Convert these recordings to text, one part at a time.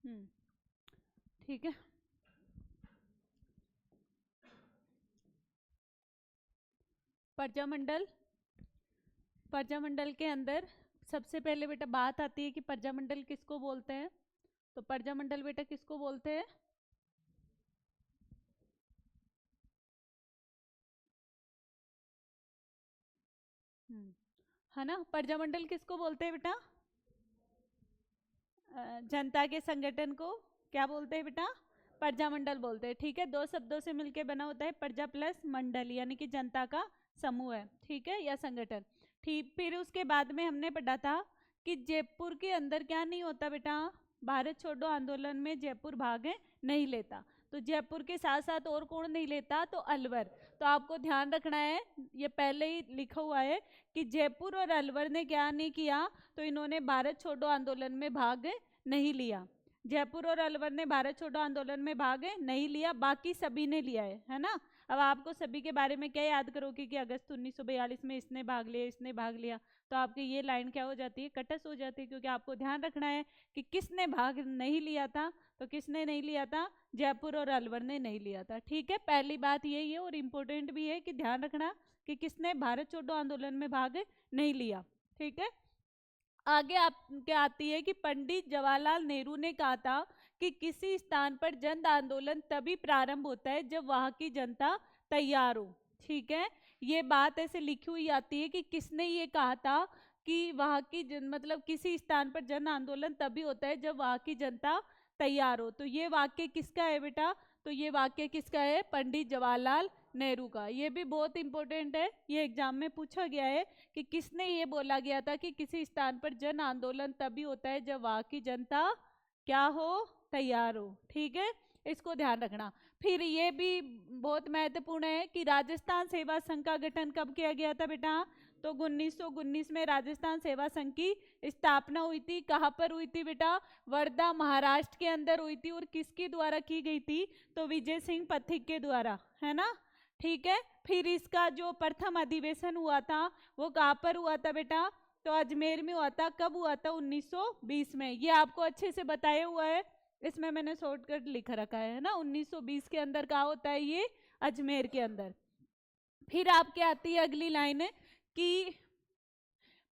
हम्म। ठीक है। प्रजामंडल, प्रजामंडल के अंदर सबसे पहले बेटा बात आती है कि प्रजामंडल किसको बोलते हैं। तो प्रजामंडल बेटा किसको बोलते हैं? हम्म, है ना। प्रजामंडल किसको बोलते हैं बेटा? जनता के संगठन को क्या बोलते हैं बेटा? प्रजामंडल बोलते हैं। ठीक है, दो शब्दों से मिलकर बना होता है प्रजा प्लस मंडल, यानी कि जनता का समूह है, ठीक है, या संगठन। ठीक, फिर उसके बाद में हमने पढ़ा था कि जयपुर के अंदर क्या नहीं होता बेटा? भारत छोड़ो आंदोलन में जयपुर भाग नहीं लेता। तो जयपुर के साथ साथ और कौन नहीं लेता? तो अलवर। तो आपको ध्यान रखना है, ये पहले ही लिखा हुआ है कि जयपुर और अलवर ने क्या नहीं किया? तो इन्होंने भारत छोड़ो आंदोलन में भाग नहीं लिया। जयपुर और अलवर ने भारत छोड़ो आंदोलन में भाग नहीं लिया, बाकी सभी ने लिया है ना। अब आपको सभी के बारे में क्या याद करोगे कि अगस्त 1942 में इसने भाग लिया, इसने भाग लिया, तो आपकी ये लाइन क्या हो जाती है? कटस हो जाती है, क्योंकि आपको ध्यान रखना है कि किसने भाग नहीं लिया था। तो किसने नहीं लिया था? जयपुर और अलवर ने नहीं लिया था। ठीक है, पहली बात यही है और इम्पोर्टेंट भी है कि ध्यान रखना कि किसने भारत छोड़ो आंदोलन में भाग नहीं लिया। ठीक है, आगे आप क्या आती है कि पंडित जवाहरलाल नेहरू ने कहा था कि किसी स्थान पर जन आंदोलन तभी प्रारंभ होता है जब वहां की जनता तैयार हो। ठीक है, ये बात ऐसे लिखी हुई आती है कि किसने ये कहा था कि वहां की मतलब किसी स्थान पर जन आंदोलन तभी होता है जब वहां की जनता तैयार हो। तो ये वाक्य किसका है बेटा? तो ये वाक्य किसका है? पंडित जवाहरलाल नेहरू का। ये भी बहुत इंपॉर्टेंट है, ये एग्जाम में पूछा गया है कि किसने ये बोला गया था कि किसी स्थान पर जन आंदोलन तभी होता है जब वहां की जनता क्या हो? तैयार हो। ठीक है, इसको ध्यान रखना। फिर ये भी बहुत महत्वपूर्ण है कि राजस्थान सेवा संघ का गठन कब किया गया था बेटा? तो 1919 में राजस्थान सेवा संघ की स्थापना हुई थी। कहां पर हुई थी बेटा? वर्धा महाराष्ट्र के अंदर हुई थी। और किसके द्वारा की गई थी? तो विजय सिंह पथिक के द्वारा, है ना। ठीक है, फिर इसका जो प्रथम अधिवेशन हुआ था वो कहाँ पर हुआ था बेटा? तो अजमेर में हुआ था। कब हुआ था? 1920 में। ये आपको अच्छे से बताया हुआ है, इसमें मैंने शॉर्टकट लिख रखा है ना। 1920 के अंदर कहाँ होता है ये? अजमेर के अंदर। फिर आपके आती है अगली लाइन है कि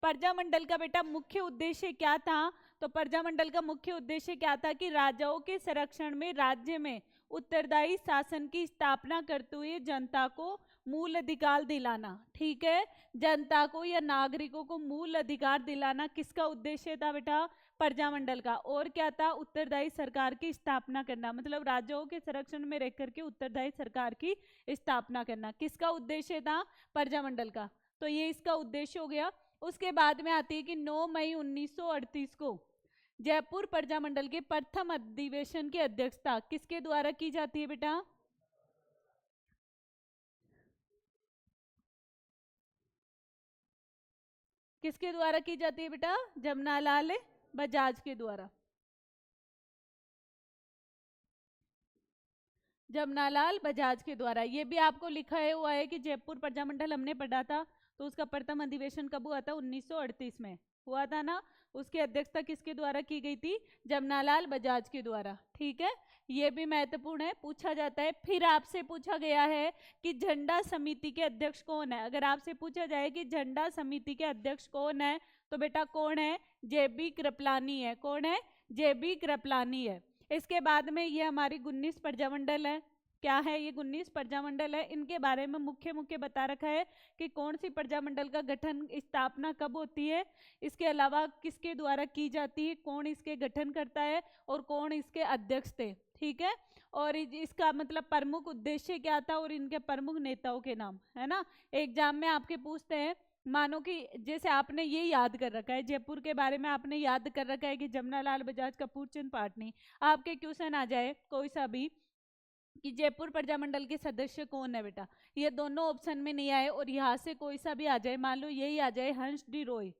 प्रजामंडल का बेटा मुख्य उद्देश्य क्या था? तो प्रजामंडल का मुख्य उद्देश्य क्या था कि राजाओं के संरक्षण में राज्य में उत्तरदायी शासन की स्थापना करते हुए जनता को मूल अधिकार दिलाना। ठीक है, जनता को या नागरिकों को मूल अधिकार दिलाना किसका उद्देश्य था बेटा? प्रजामंडल का। और क्या था? उत्तरदायी सरकार की स्थापना करना, मतलब राजाओं के संरक्षण में रह करके उत्तरदायी सरकार की स्थापना करना किसका उद्देश्य था? प्रजामंडल का। तो ये इसका उद्देश्य हो गया। उसके बाद में आती है कि 9 मई 1938 को जयपुर प्रजामंडल के प्रथम अधिवेशन की अध्यक्षता किसके द्वारा की जाती है बेटा? किसके द्वारा की जाती है बेटा? जमनालाल बजाज के द्वारा। जमनालाल बजाज के द्वारा। ये भी आपको लिखा हुआ है कि जयपुर प्रजामंडल हमने पढ़ा था, तो उसका प्रथम अधिवेशन कब हुआ था? 1938 में हुआ था ना। उसकी अध्यक्षता किसके द्वारा की गई थी? जमनालाल बजाज के द्वारा। ठीक है, ये भी महत्वपूर्ण है, पूछा जाता है। फिर आपसे पूछा गया है कि झंडा समिति के अध्यक्ष कौन है। अगर आपसे पूछा जाए कि झंडा समिति के अध्यक्ष कौन है, तो बेटा कौन है? जेबी कृपलानी है। कौन है? जेबी कृपलानी है। इसके बाद में ये हमारी 19 प्रजामंडल है। क्या है ये? 19 प्रजामंडल है। इनके बारे में मुख्य मुख्य बता रखा है कि कौन सी प्रजामंडल का गठन, स्थापना कब होती है, इसके अलावा किसके द्वारा की जाती है, कौन इसके गठन करता है और कौन इसके अध्यक्ष थे। ठीक है, और इसका मतलब प्रमुख उद्देश्य क्या था और इनके प्रमुख नेताओं के नाम, है ना। एग्जाम में आपके पूछते हैं, मानो कि जैसे आपने ये याद कर रखा है, जयपुर के बारे में आपने याद कर रखा है कि जमनालाल बजाज कपूर चंद पाटनी, आपके क्वेश्चन आ जाए कोई सा भी कि जयपुर प्रजामंडल के सदस्य कौन है बेटा, ये दोनों ऑप्शन में नहीं आए और यहाँ से कोई सा भी आ जाए, मान लो यही आ जाए हंस डी रॉय,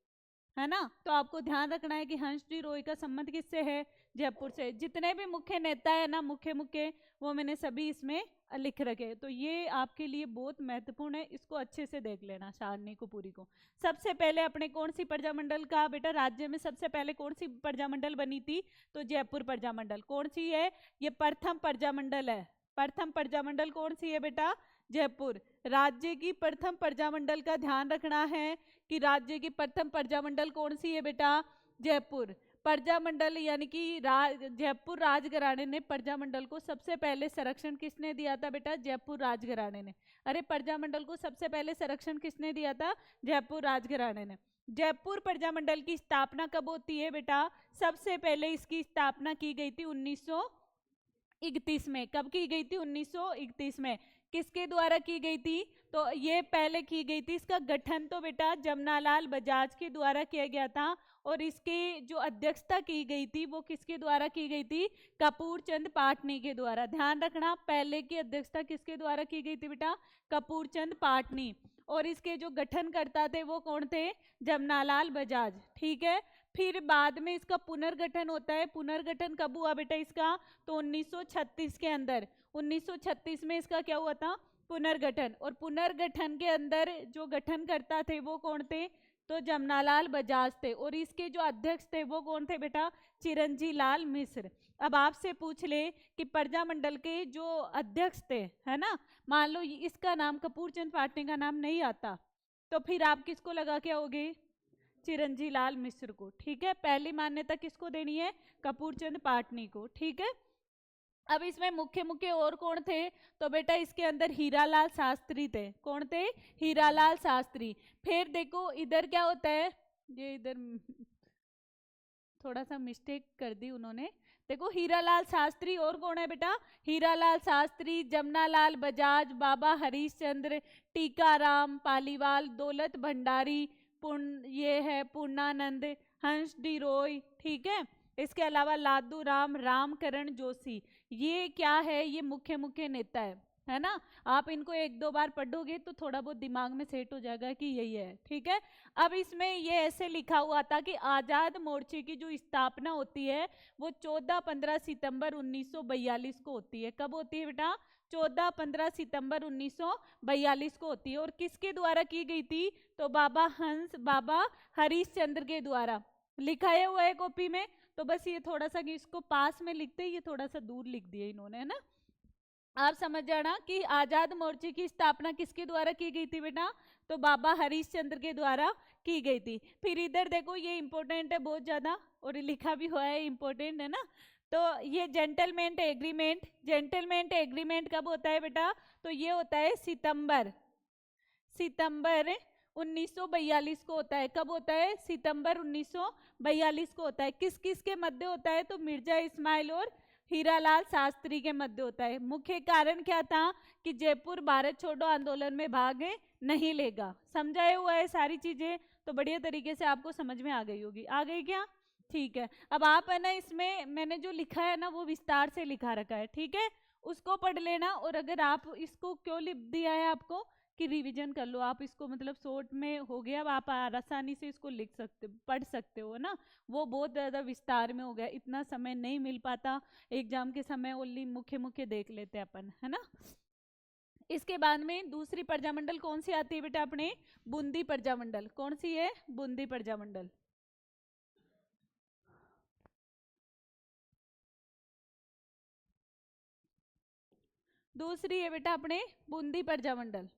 है ना। तो आपको ध्यान रखना है कि हंस डी रोय का संबंध किससे है, जयपुर से। जितने भी मुख्य नेता है ना, मुख्य मुख्य, वो मैंने सभी इसमें लिख रखे। तो ये आपके लिए बहुत महत्वपूर्ण है, इसको अच्छे से देख लेना सारणी को पूरी को। सबसे पहले अपने कौन सी प्रजामंडल का बेटा, राज्य में सबसे पहले कौन सी प्रजामंडल बनी थी, तो जयपुर प्रजामंडल। कौन सी है, ये प्रथम प्रजामंडल है। प्रथम प्रजामंडल कौन सी है बेटा, जयपुर। राज्य की प्रथम प्रजामंडल का ध्यान रखना है कि राज्य की प्रथम प्रजामंडल कौन सी है बेटा, जयपुर प्रजामंडल। यानी कि जयपुर राजघराने ने प्रजामंडल को सबसे पहले संरक्षण किसने दिया था बेटा, जयपुर राजघराने ने। अरे प्रजामंडल को सबसे पहले संरक्षण किसने दिया था, जयपुर राजघराने ने। जयपुर प्रजामंडल की स्थापना कब होती है बेटा, सबसे पहले इसकी स्थापना की गई थी 1931 में। कब की गई थी, 1931 में। किसके द्वारा की गई थी, तो ये पहले की गई थी। इसका गठन तो बेटा जमनालाल बजाज के द्वारा किया गया था, और इसकी जो अध्यक्षता की गई थी वो किसके द्वारा की गई थी, कपूर चंद पाटनी के द्वारा। ध्यान रखना, पहले की अध्यक्षता किसके द्वारा की गई थी बेटा, कपूर चंद पाटनी। और इसके जो गठनकर्ता थे वो कौन थे, जमनालाल बजाज। ठीक है, फिर बाद में इसका पुनर्गठन होता है। पुनर्गठन कब हुआ बेटा इसका, तो 1936 के अंदर। 1936 में इसका क्या हुआ था, पुनर्गठन। और पुनर्गठन के अंदर जो गठनकर्ता थे वो कौन थे, तो जमनालाल बजाज थे। और इसके जो अध्यक्ष थे वो कौन थे बेटा, चिरंजी लाल मिश्र। अब आपसे पूछ ले कि प्रजामंडल के जो अध्यक्ष थे, है ना, मान लो इसका नाम कपूर चंद पाटनी का नाम नहीं आता, तो फिर आप किसको लगा के आओगे, चिरंजी लाल मिश्र को। ठीक है, पहली मान्यता किसको देनी है, कपूर चंद पाटनी को। ठीक है, अब इसमें मुख्य मुख्य और कौन थे, तो बेटा इसके अंदर हीरालाल शास्त्री थे। कौन थे, हीरालाल शास्त्री। फिर देखो इधर क्या होता है, ये इधर थोड़ा सा मिस्टेक कर दी उन्होंने। देखो हीरालाल शास्त्री, और कौन है बेटा, हीरालाल शास्त्री, जमनालाल बजाज, बाबा हरीश चंद्र, टीकाराम पालीवाल, दौलत भंडारी, ये है पूर्णानंद, हंस डी रोय। ठीक है, इसके अलावा लादू राम, रामकरण जोशी। ये क्या है, ये मुख्य मुख्य नेता है ना। आप इनको एक दो बार पढ़ोगे तो थोड़ा बहुत दिमाग में सेट हो जाएगा कि यही है। ठीक है, अब इसमें ये ऐसे लिखा हुआ था कि आजाद मोर्चे की जो स्थापना होती है वो 14-15 सितंबर 1942 को होती है। कब होती है बेटा, 14-15 सितंबर 1942 को होती है। और किसके द्वारा की गई थी, तो बाबा हरीश चंद्र के द्वारा। लिखा हुआ है कॉपी में, तो बस ये थोड़ा सा इसको पास में लिखते, ये थोड़ा सा दूर लिख दिया इन्होंने, है ना। आप समझ जाना कि आजाद मोर्चे की स्थापना किसके द्वारा की गई थी बेटा, तो बाबा हरीश चंद्र के द्वारा की गई थी। फिर इधर देखो, ये इंपॉर्टेंट है बहुत ज्यादा, और लिखा भी हुआ है, इंपॉर्टेंट है ना। तो ये जेंटलमैन एग्रीमेंट, जेंटलमैन एग्रीमेंट कब होता है बेटा, तो ये होता है सितंबर 1942 को होता है। कब होता है, सितंबर 1942 को होता है। किस किस के मध्य होता है, तो मिर्जा इस्माइल और हीरालाल शास्त्री के मध्य होता है। मुख्य कारण क्या था कि जयपुर भारत छोड़ो आंदोलन में भाग नहीं लेगा। समझाया हुआ है सारी चीजें, तो बढ़िया तरीके से आपको समझ में आ गई होगी। आ गई क्या, ठीक है। अब आप है ना, इसमें मैंने जो लिखा है ना वो विस्तार से लिखा रखा है, ठीक है, उसको पढ़ लेना। और अगर आप इसको क्यों लिख दिया है आपको कि रिवीजन कर लो, आप इसको मतलब शॉर्ट में हो गया, अब आप आसानी से इसको लिख सकते, पढ़ सकते हो ना। वो बहुत ज़्यादा विस्तार में हो गया, इतना समय नहीं मिल पाता एग्जाम के समय, ओनली मुख्य मुख्य देख लेते अपन, है ना। इसके बाद में दूसरी प्रजामंडल कौन सी आती है बेटा अपने, बूंदी प्रजामंडल। कौन सी है, बूंदी प्रजामंडल। दूसरी है बेटा अपने बूंदी प्रजामंडल।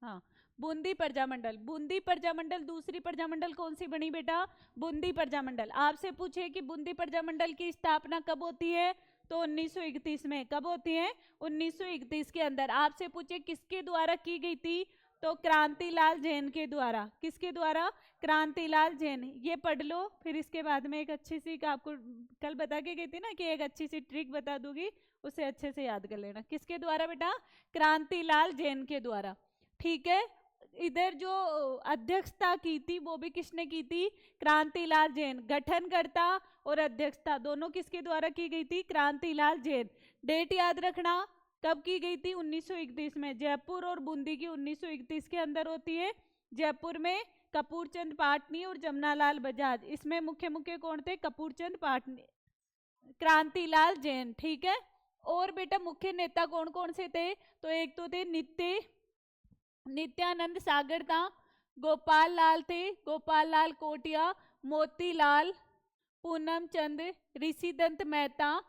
हाँ, बूंदी प्रजामंडल। बूंदी प्रजामंडल, दूसरी प्रजामंडल कौन सी बनी बेटा, बूंदी प्रजामंडल। आपसे पूछे कि बूंदी प्रजामंडल की स्थापना कब होती है, तो 1931 में। कब होती है, 1931 के अंदर। आपसे पूछे किसके द्वारा की गई थी, तो क्रांतिलाल जैन के द्वारा। किसके द्वारा, क्रांतिलाल जैन। ये पढ़ लो, फिर इसके बाद में एक अच्छी सी, आपको कल बता के गई थी ना कि एक अच्छी सी ट्रिक बता दूंगी, उसे अच्छे से याद कर लेना। किसके द्वारा बेटा, क्रांतिलाल जैन के द्वारा। ठीक है, इधर जो अध्यक्षता की थी वो भी किसने की थी, क्रांतिलाल जैन। गठनकर्ता और अध्यक्षता दोनों किसके द्वारा की गई थी, क्रांतिलाल जैन। डेट याद रखना, कब की गई थी? 1931 में। जयपुर और बूंदी की 1931 के अंदर होती है। जयपुर में कपूरचंद पाटनी और जमनालाल बजाज, इसमें मुख्य मुख्य कौन थे? कपूरचंद पाटनी, क्रांतिलाल जैन, ठीक है। और बेटा मुख्य नेता कौन कौन से थे? तो एक तो थे नित्यानंद सागर था, गोपाल लाल थे, गोपाल लाल कोटिया, मोतीलाल, पूनम चंद, ऋषिदंत मेहता,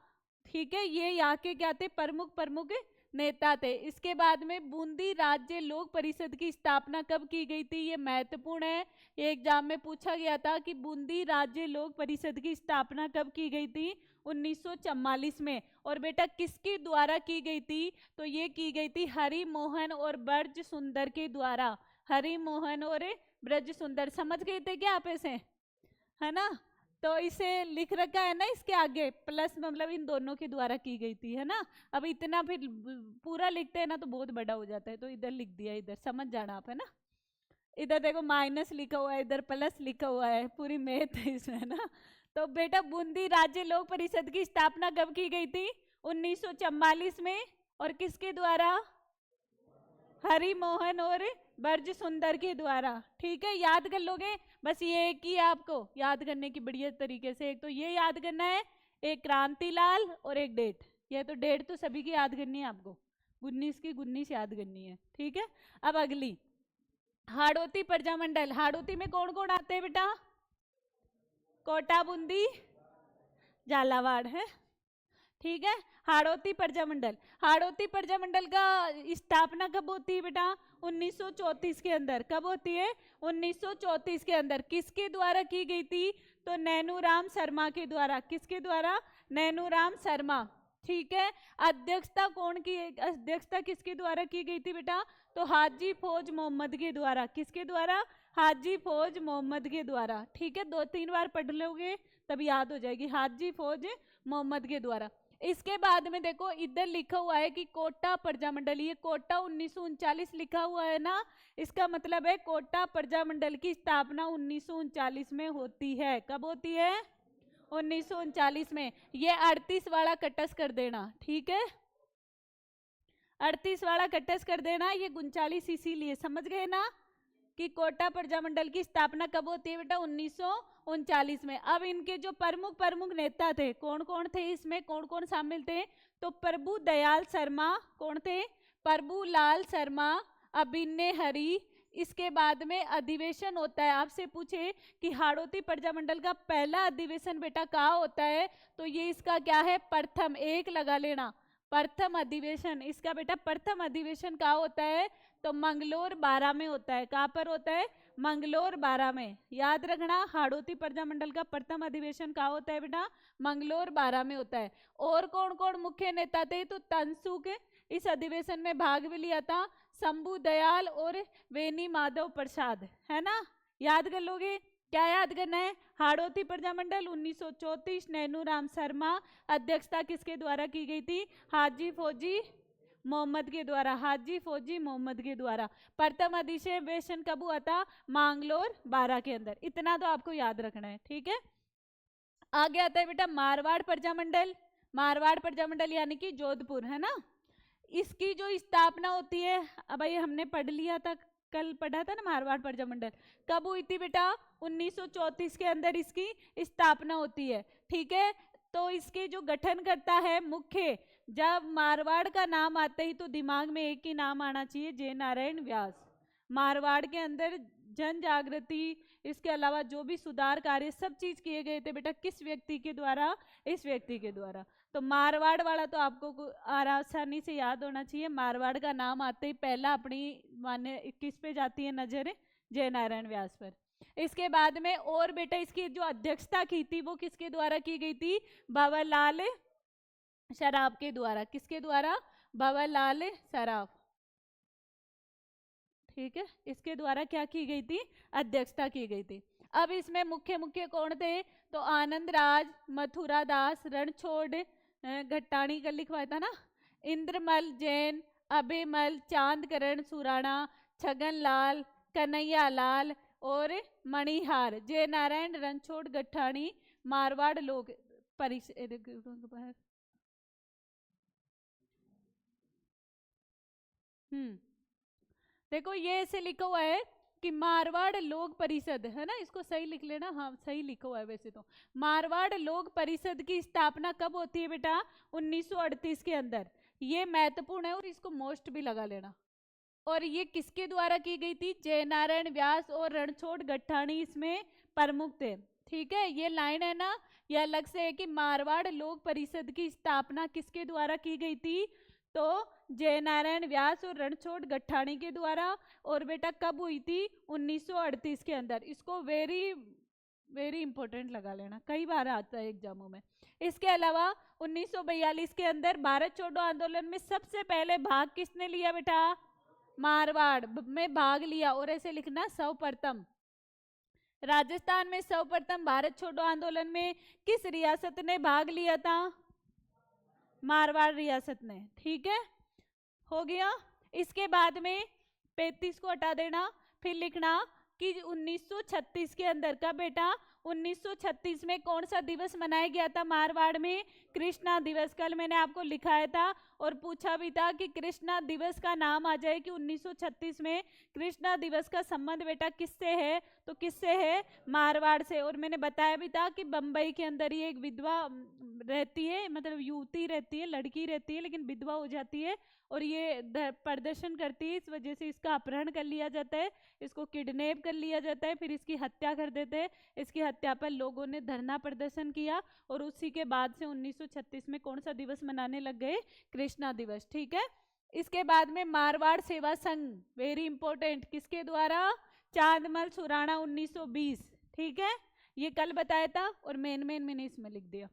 ठीक है। ये यहाँ के क्या थे? प्रमुख प्रमुख नेता थे। इसके बाद में बूंदी राज्य लोक परिषद की स्थापना कब की गई थी? ये महत्वपूर्ण है, ये एग्जाम में पूछा गया था कि बूंदी राज्य लोक परिषद की स्थापना कब की गई थी? 1944 में। और बेटा किसके द्वारा की गई थी? तो ये की गई थी हरि मोहन और ब्रज सुंदर के द्वारा। हरि मोहन और ब्रज सुंदर, समझ गए थे क्या आप ऐसे? है ना? तो इसे लिख रखा है ना इसके आगे प्लस, मतलब इन दोनों के द्वारा की गई थी, है ना। अब इतना फिर पूरा लिखते हैं ना तो बहुत बड़ा हो जाता है, तो इधर लिख दिया, इधर समझ जाना आप, है ना। इधर देखो माइनस लिखा हुआ है, इधर प्लस लिखा हुआ है, पूरी मैथ है इसमें ना। तो बेटा बूंदी राज्य लोक परिषद की स्थापना कब की गई थी? 1944 में। और किसके द्वारा? हरि मोहन और ब्रज सुंदर के द्वारा, ठीक है। याद कर लोगे, बस ये एक ही आपको याद करने की बढ़िया तरीके से। एक तो ये याद करना है, एक क्रांतिलाल और एक डेट। ये तो डेट तो सभी की याद करनी है आपको, 19 की 19 याद करनी है, ठीक है। अब अगली हाड़ौती प्रजामंडल। हाड़ौती में कौन कौन आते हैं बेटा? कोटा, बूंदी, झालावाड़, है, ठीक है। हाड़ौती प्रजामंडल, हाड़ौती प्रजामंडल का स्थापना कब होती है बेटा? 1934 के अंदर। कब होती है? 1934 के अंदर। किसके द्वारा की गई थी? तो नैनूराम शर्मा के द्वारा। किसके द्वारा? नैनूराम शर्मा, ठीक है। अध्यक्षता कौन की? अध्यक्षता किसके द्वारा की गई थी बेटा? तो हाजी फौज मोहम्मद के द्वारा। किसके द्वारा? हाजी फौज मोहम्मद के द्वारा, ठीक है। 2-3 बार पढ़ लोगे तब याद हो जाएगी, हाजी फौज मोहम्मद के द्वारा। इसके बाद में देखो इधर लिखा हुआ है कि कोटा प्रजामंडल, ये कोटा 1939 लिखा हुआ है ना, इसका मतलब है कोटा प्रजामंडल की स्थापना 1939 में होती है। कब होती है? 1939 में। ये 38 वाला कटस कर देना, ठीक है। 38 वाला कटस कर देना, ये 39 इसीलिए, समझ गए ना कि कोटा प्रजामंडल की स्थापना कब होती है बेटा? 1939 में। अब इनके जो प्रमुख प्रमुख नेता थे कौन कौन थे, इसमें कौन कौन शामिल थे? तो प्रभु दयाल शर्मा, कौन थे? प्रभु लाल शर्मा, अभिनय हरि। इसके बाद में अधिवेशन होता है, आपसे पूछे कि हाड़ौती प्रजामंडल का पहला अधिवेशन बेटा कहाँ होता है, तो ये इसका क्या है? प्रथम, एक लगा लेना, प्रथम अधिवेशन। इसका बेटा प्रथम अधिवेशन कहाँ होता है? तो मंगलोर 12 में होता है। कहाँ पर होता है? मंगलोर 12 में। याद रखना, हाड़ौती प्रजामंडल का प्रथम अधिवेशन कहाँ होता है बेटा? मंगलोर 12 में होता है। और कौन कौन मुख्य नेता थे? तो तनसुख इस अधिवेशन में भाग भी लिया था, शंभू दयाल और वेनी माधव प्रसाद, है ना। याद कर लोगे, क्या याद करना है? हाड़ौती प्रजामंडल 1934, नैनूराम शर्मा। अध्यक्षता किसके द्वारा की गई थी? हाजी फौजी मोहम्मद के द्वारा, हाजी फौजी मोहम्मद के द्वारा। प्रथम अधिवेशन कब हुआ था? मांगलोर 12 के अंदर। इतना तो आपको याद रखना है, ठीक है। आगे आता है बेटा मारवाड़ प्रजामंडल। मारवाड़ प्रजामंडल यानी कि जोधपुर, है ना। इसकी जो स्थापना होती है, अब भाई हमने पढ़ लिया था, कल पढ़ा था ना मारवाड़ प्रजामंडल। कब हुई थी बेटा? 1934 के अंदर इसकी स्थापना होती है, ठीक है। तो इसके जो गठन करता है मुख्य, जब मारवाड़ का नाम आते ही तो दिमाग में एक ही नाम आना चाहिए, जय नारायण व्यास। मारवाड़ के अंदर जन जागृति, इसके अलावा जो भी सुधार कार्य सब चीज किए गए थे बेटा किस व्यक्ति के द्वारा? इस व्यक्ति के द्वारा। तो मारवाड़ वाला तो आपको आसानी से याद होना चाहिए। मारवाड़ का नाम आते ही पहला अपनी माने किस पे जाती है नजर? जय नारायण व्यास पर। इसके बाद में और बेटा इसकी जो अध्यक्षता की थी वो किसके द्वारा की गई थी? बाबूलाल सराफ के द्वारा। किसके द्वारा? बाबूलाल सराफ, ठीक है। इसके द्वारा क्या की गई थी? अध्यक्षता की गई थी। अब इसमें मुख्य मुख्य कौन थे? तो आनंद राज, मथुरा दास, रणछोड़ घट्टाणी का लिखवाया था ना, इंद्रमल जैन, अभेमल, चांदकरण सुराणा, छगन लाल, कन्हैया लाल और मणिहार। जय नारायण, रणछोड़ गठानी, मारवाड़ लोग परिषद। हम्म, देखो ये ऐसे लिखा हुआ है कि मारवाड़ लोक परिषद, है ना, इसको सही लिख लेना, हाँ सही लिखा हुआ है वैसे तो। मारवाड़ लोक परिषद की स्थापना कब होती है बेटा? 1938 के अंदर। ये महत्वपूर्ण है और इसको मोस्ट भी लगा लेना। और ये किसके द्वारा की गई थी? जयनारायण व्यास और रणछोड़ गट्टाणी इसमें प्रमुख थे। ठीक है, ये लाइन है ना, ये अलग से है कि मारवाड़ लोक परिषद की स्थापना किसके द्वारा की गई थी? तो जयनारायण व्यास और रणछोड़ गट्टाणी के द्वारा। और बेटा कब हुई थी? 1938 के अंदर। इसको वेरी वेरी इंपॉर्टेंट लगा लेना, कई बार आता है एग्जामों में। इसके अलावा 1942 के अंदर भारत छोड़ो आंदोलन में सबसे पहले भाग किसने लिया बेटा? मारवाड़ में भाग लिया। और ऐसे लिखना सर्वप्रथम। राजस्थान में सर्वप्रथम भारत छोड़ो आंदोलन में किस रियासत ने भाग लिया था? मारवाड़ रियासत ने। ठीक है, हो गया। इसके बाद में 35 को हटा देना, फिर लिखना कि 1936 के अंदर का बेटा 1936 में कौन सा दिवस मनाया गया था मारवाड़ में? कृष्णा दिवस। कल मैंने आपको लिखाया था और पूछा भी था कि कृष्णा दिवस का नाम आ जाए कि 1936 में कृष्णा दिवस का संबंध बेटा किससे है? तो किससे है? मारवाड़ से। और मैंने बताया भी था कि बंबई के अंदर ही एक विधवा रहती है, मतलब युवती रहती है, लड़की रहती है, लेकिन विधवा हो जाती है और ये प्रदर्शन करती है, इस वजह से इसका अपहरण कर लिया जाता है, इसको किडनैप कर लिया जाता है, फिर इसकी हत्या कर देते हैं। इसकी हत्या पर लोगों ने धरना प्रदर्शन किया और उसी के बाद से 1936 में कौन सा दिवस मनाने लग गए? कृष्णा दिवस। ठीक है, इसके बाद में मारवाड़ सेवा संघ, वेरी इंपॉर्टेंट, किसके द्वारा? चांदमल सुराणा 1920। ठीक है, ये कल बताया था और मेन मैंने इसमें लिख दिया।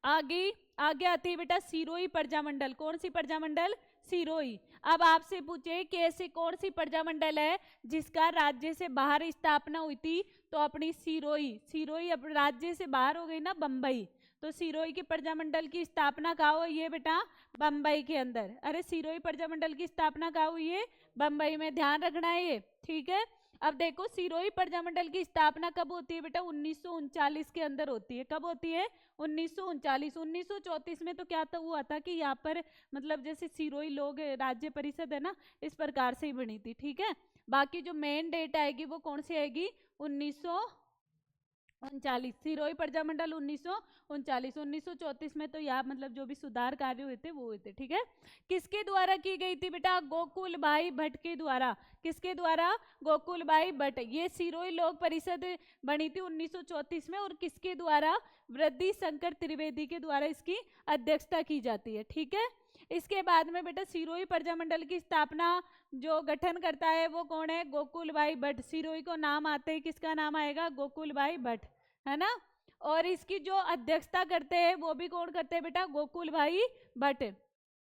आगे आगे आती है बेटा सिरोही प्रजामंडल। कौन सी प्रजामंडल? सिरोही। अब आपसे पूछे कि ऐसी कौन सी प्रजामंडल है जिसका राज्य से बाहर स्थापना हुई थी? तो अपनी सिरोही। सिरोही अब राज्य से बाहर हो गई ना, बंबई। तो सिरोही की प्रजामंडल की स्थापना कहाँ हुई है बेटा? बंबई के अंदर। अरे सिरोही प्रजामंडल की स्थापना कहाँ हुई है? बंबई में, ध्यान रखना है ये। ठीक है, अब देखो सिरोही प्रजामंडल की स्थापना कब होती है बेटा? 1939 के अंदर होती है। कब होती है? 1939। 1934 में तो क्या था, हुआ था कि यहाँ पर मतलब जैसे सिरोही लोग राज्य परिषद है ना, इस प्रकार से ही बनी थी। ठीक है, बाकी जो मेन डेट आएगी वो कौन सी आएगी? 1939। सिरोही प्रजामंडल 1939। 1934 में तो यहाँ मतलब जो भी सुधार कार्य हुए थे वो हुए थे। ठीक है, किसके द्वारा की गई थी बेटा? गोकुल भाई भट्ट के द्वारा। किसके द्वारा? गोकुल भाई भट्ट। ये सिरोही लोक परिषद बनी थी 1934 में और किसके द्वारा? वृद्धि शंकर त्रिवेदी के द्वारा इसकी अध्यक्षता की जाती है। ठीक है, इसके बाद में बेटा सिरोही प्रजामंडल की स्थापना जो गठन करता है वो कौन है? गोकुल भाई भट्ट। सिरोही को नाम आते ही किसका नाम आएगा? गोकुल भाई भट्ट, है ना। और इसकी जो अध्यक्षता करते हैं वो भी कौन करते हैं बेटा? गोकुल भाई भट्ट।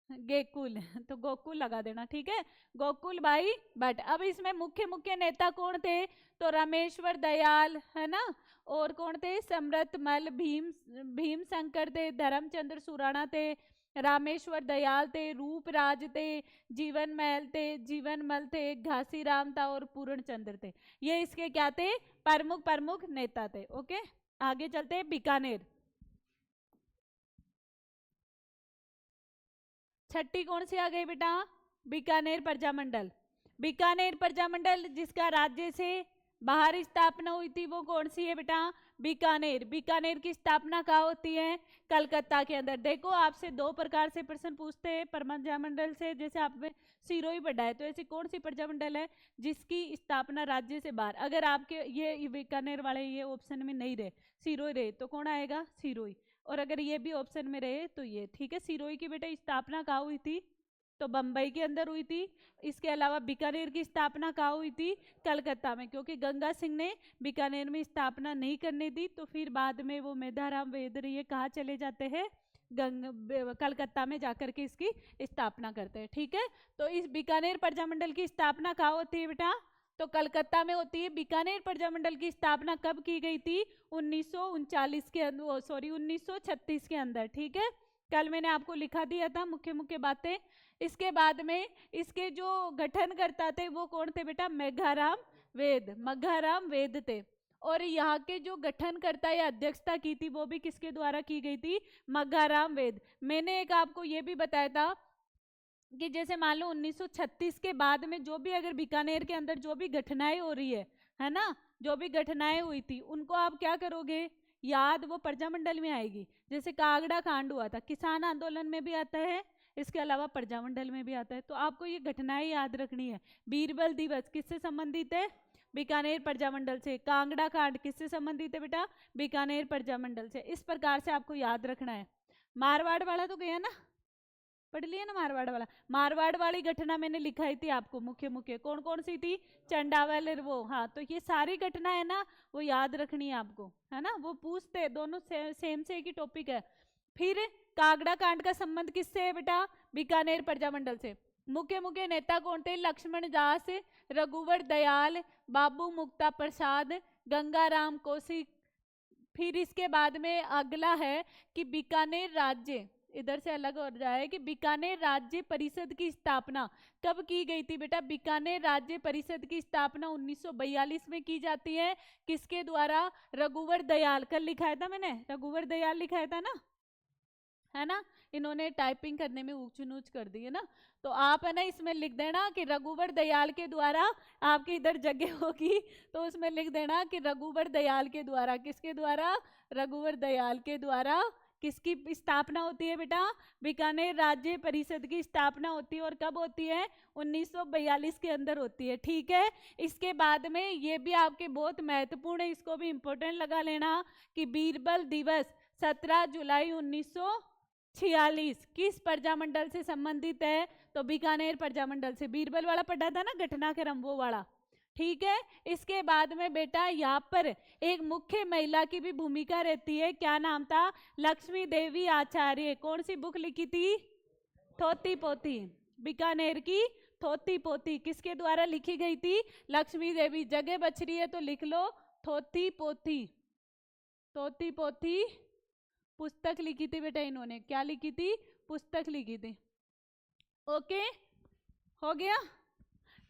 गेकुल तो गोकुल लगा देना। ठीक है, गोकुल भाई भट्ट। अब इसमें मुख्य मुख्य नेता कौन थे? तो रामेश्वर दयाल, है ना, और कौन थे? समृत मल, भीम शंकर थे, धर्मचंद्र सुराणा थे, रामेश्वर दयाल थे, रूपराज थे, जीवन मल थे, घासीराम था और पूर्ण चंद्र थे। ये इसके क्या थे? प्रमुख प्रमुख नेता थे। ओके, आगे चलते हैं। बीकानेर। छठी कौन सी आ गई बेटा? बीकानेर प्रजामंडल। बीकानेर प्रजामंडल जिसका राज्य से बाहर स्थापना हुई थी वो कौन सी है बेटा? बीकानेर। बीकानेर की स्थापना कहाँ होती है? कलकत्ता के अंदर। देखो आपसे दो प्रकार से प्रश्न पूछते हैं प्रजामंडल से, जैसे आपने सिरोही पढ़ा है, तो ऐसी कौन सी प्रजामंडल है जिसकी स्थापना राज्य से बाहर? अगर आपके ये बीकानेर वाले ये ऑप्शन में नहीं रहे, सिरोही रहे, तो कौन आएगा? सिरोही। और अगर ये भी ऑप्शन में रहे तो ये। ठीक है, सिरोही की बेटा स्थापना कहाँ हुई थी? तो बंबई के अंदर हुई थी। इसके अलावा बीकानेर की स्थापना कहाँ हुई थी? कलकत्ता में, क्योंकि गंगा सिंह ने बीकानेर में स्थापना नहीं करने दी, तो फिर बाद में वो मेधाराम वेदर ये कहाँ चले जाते हैं? कलकत्ता में जाकर के इसकी स्थापना करते हैं। ठीक है, तो इस बीकानेर प्रजामंडल की स्थापना कहाँ होती है बेटा? तो कलकत्ता में होती है। बीकानेर प्रजामंडल की स्थापना कब की गई थी? 1939 के अंदर, सॉरी 1936 के अंदर। ठीक है, कल मैंने आपको लिखा दिया था मुख्य मुख्य बातें। इसके बाद में इसके जो गठन करता थे वो कौन थे बेटा? मेघाराम वेद। मघाराम वेद थे। और यहाँ के जो गठन करता या अध्यक्षता की थी वो भी किसके द्वारा की गई थी? मघाराम वेद। मैंने एक आपको ये भी बताया था कि जैसे मान लो 1936 के बाद में जो भी अगर बीकानेर के अंदर जो भी घटनाएं हो रही है ना, जो भी घटनाएं हुई थी उनको आप क्या करोगे, याद वो प्रजामंडल में आएगी। जैसे कागड़ा कांड हुआ था, किसान आंदोलन में भी आता है, इसके अलावा प्रजामंडल में भी आता है। तो आपको ये घटनाएं याद रखनी है। बीरबल दिवस किससे संबंधित है, बीकानेर प्रजामंडल से। कांगड़ा कांड किससे संबंधित है बेटा, बीकानेर प्रजामंडल से। इस प्रकार से आपको याद रखना है। मारवाड़ वाला तो गया ना, पढ़ लिया ना मारवाड़ वाला। मारवाड़ वाली घटना मैंने लिखाई थी आपको, मुख्य मुख्य कौन कौन सी थी, चंडावल वो, हाँ। तो ये सारी घटना है ना, वो याद रखनी है आपको, है ना। वो पूछते हैं, दोनों सेम से एक ही टॉपिक है। फिर कागड़ा कांड का संबंध किससे है बेटा, बीकानेर प्रजामंडल से। मुख्य मुख्य नेता कौन थे, लक्ष्मण दास, रघुवर दयाल, बाबू मुक्ता प्रसाद, गंगाराम कौशिक। फिर इसके बाद में अगला है कि बीकानेर राज्य, इधर से अलग हो जाए, कि बीकानेर राज्य परिषद की स्थापना कब की गई थी बेटा। बीकानेर राज्य परिषद की स्थापना 1942 में की जाती है। किसके द्वारा, रघुवर दयाल। कल लिखाया था मैंने, रघुवर दयाल लिखाया था ना, है ना। इन्होंने टाइपिंग करने में ऊंच नीच कर दी है ना। तो आप है ना इसमें लिख देना कि रघुवर दयाल के द्वारा, आपकी इधर जगह होगी तो उसमें लिख देना कि रघुवर दयाल के द्वारा। किसके द्वारा, रघुवर दयाल के द्वारा किसकी स्थापना होती है बेटा, बीकानेर राज्य परिषद की स्थापना होती है। और कब होती है, 1942 के अंदर होती है, ठीक है। इसके बाद में ये भी आपके बहुत महत्वपूर्ण है, इसको भी इंपॉर्टेंट लगा लेना कि बीरबल दिवस 17 जुलाई 1946 किस प्रजामंडल से संबंधित है, तो बीकानेर प्रजामंडल से। बीरबल वाला पढ़ा था ना, घटनाक्रम वो वाला, ठीक है। इसके बाद में बेटा यहाँ पर एक मुख्य महिला की भी भूमिका रहती है, क्या नाम था, लक्ष्मी देवी आचार्य। कौन सी बुक लिखी थी, थोती पोती, बीकानेर की थोती पोती किसके द्वारा लिखी गई थी, लक्ष्मी देवी। जगह बच रही है तो लिख लो, थोती पोती, थोती पोती पुस्तक लिखी थी बेटा इन्होंने। क्या लिखी थी, पुस्तक लिखी थी। ओके, हो गया,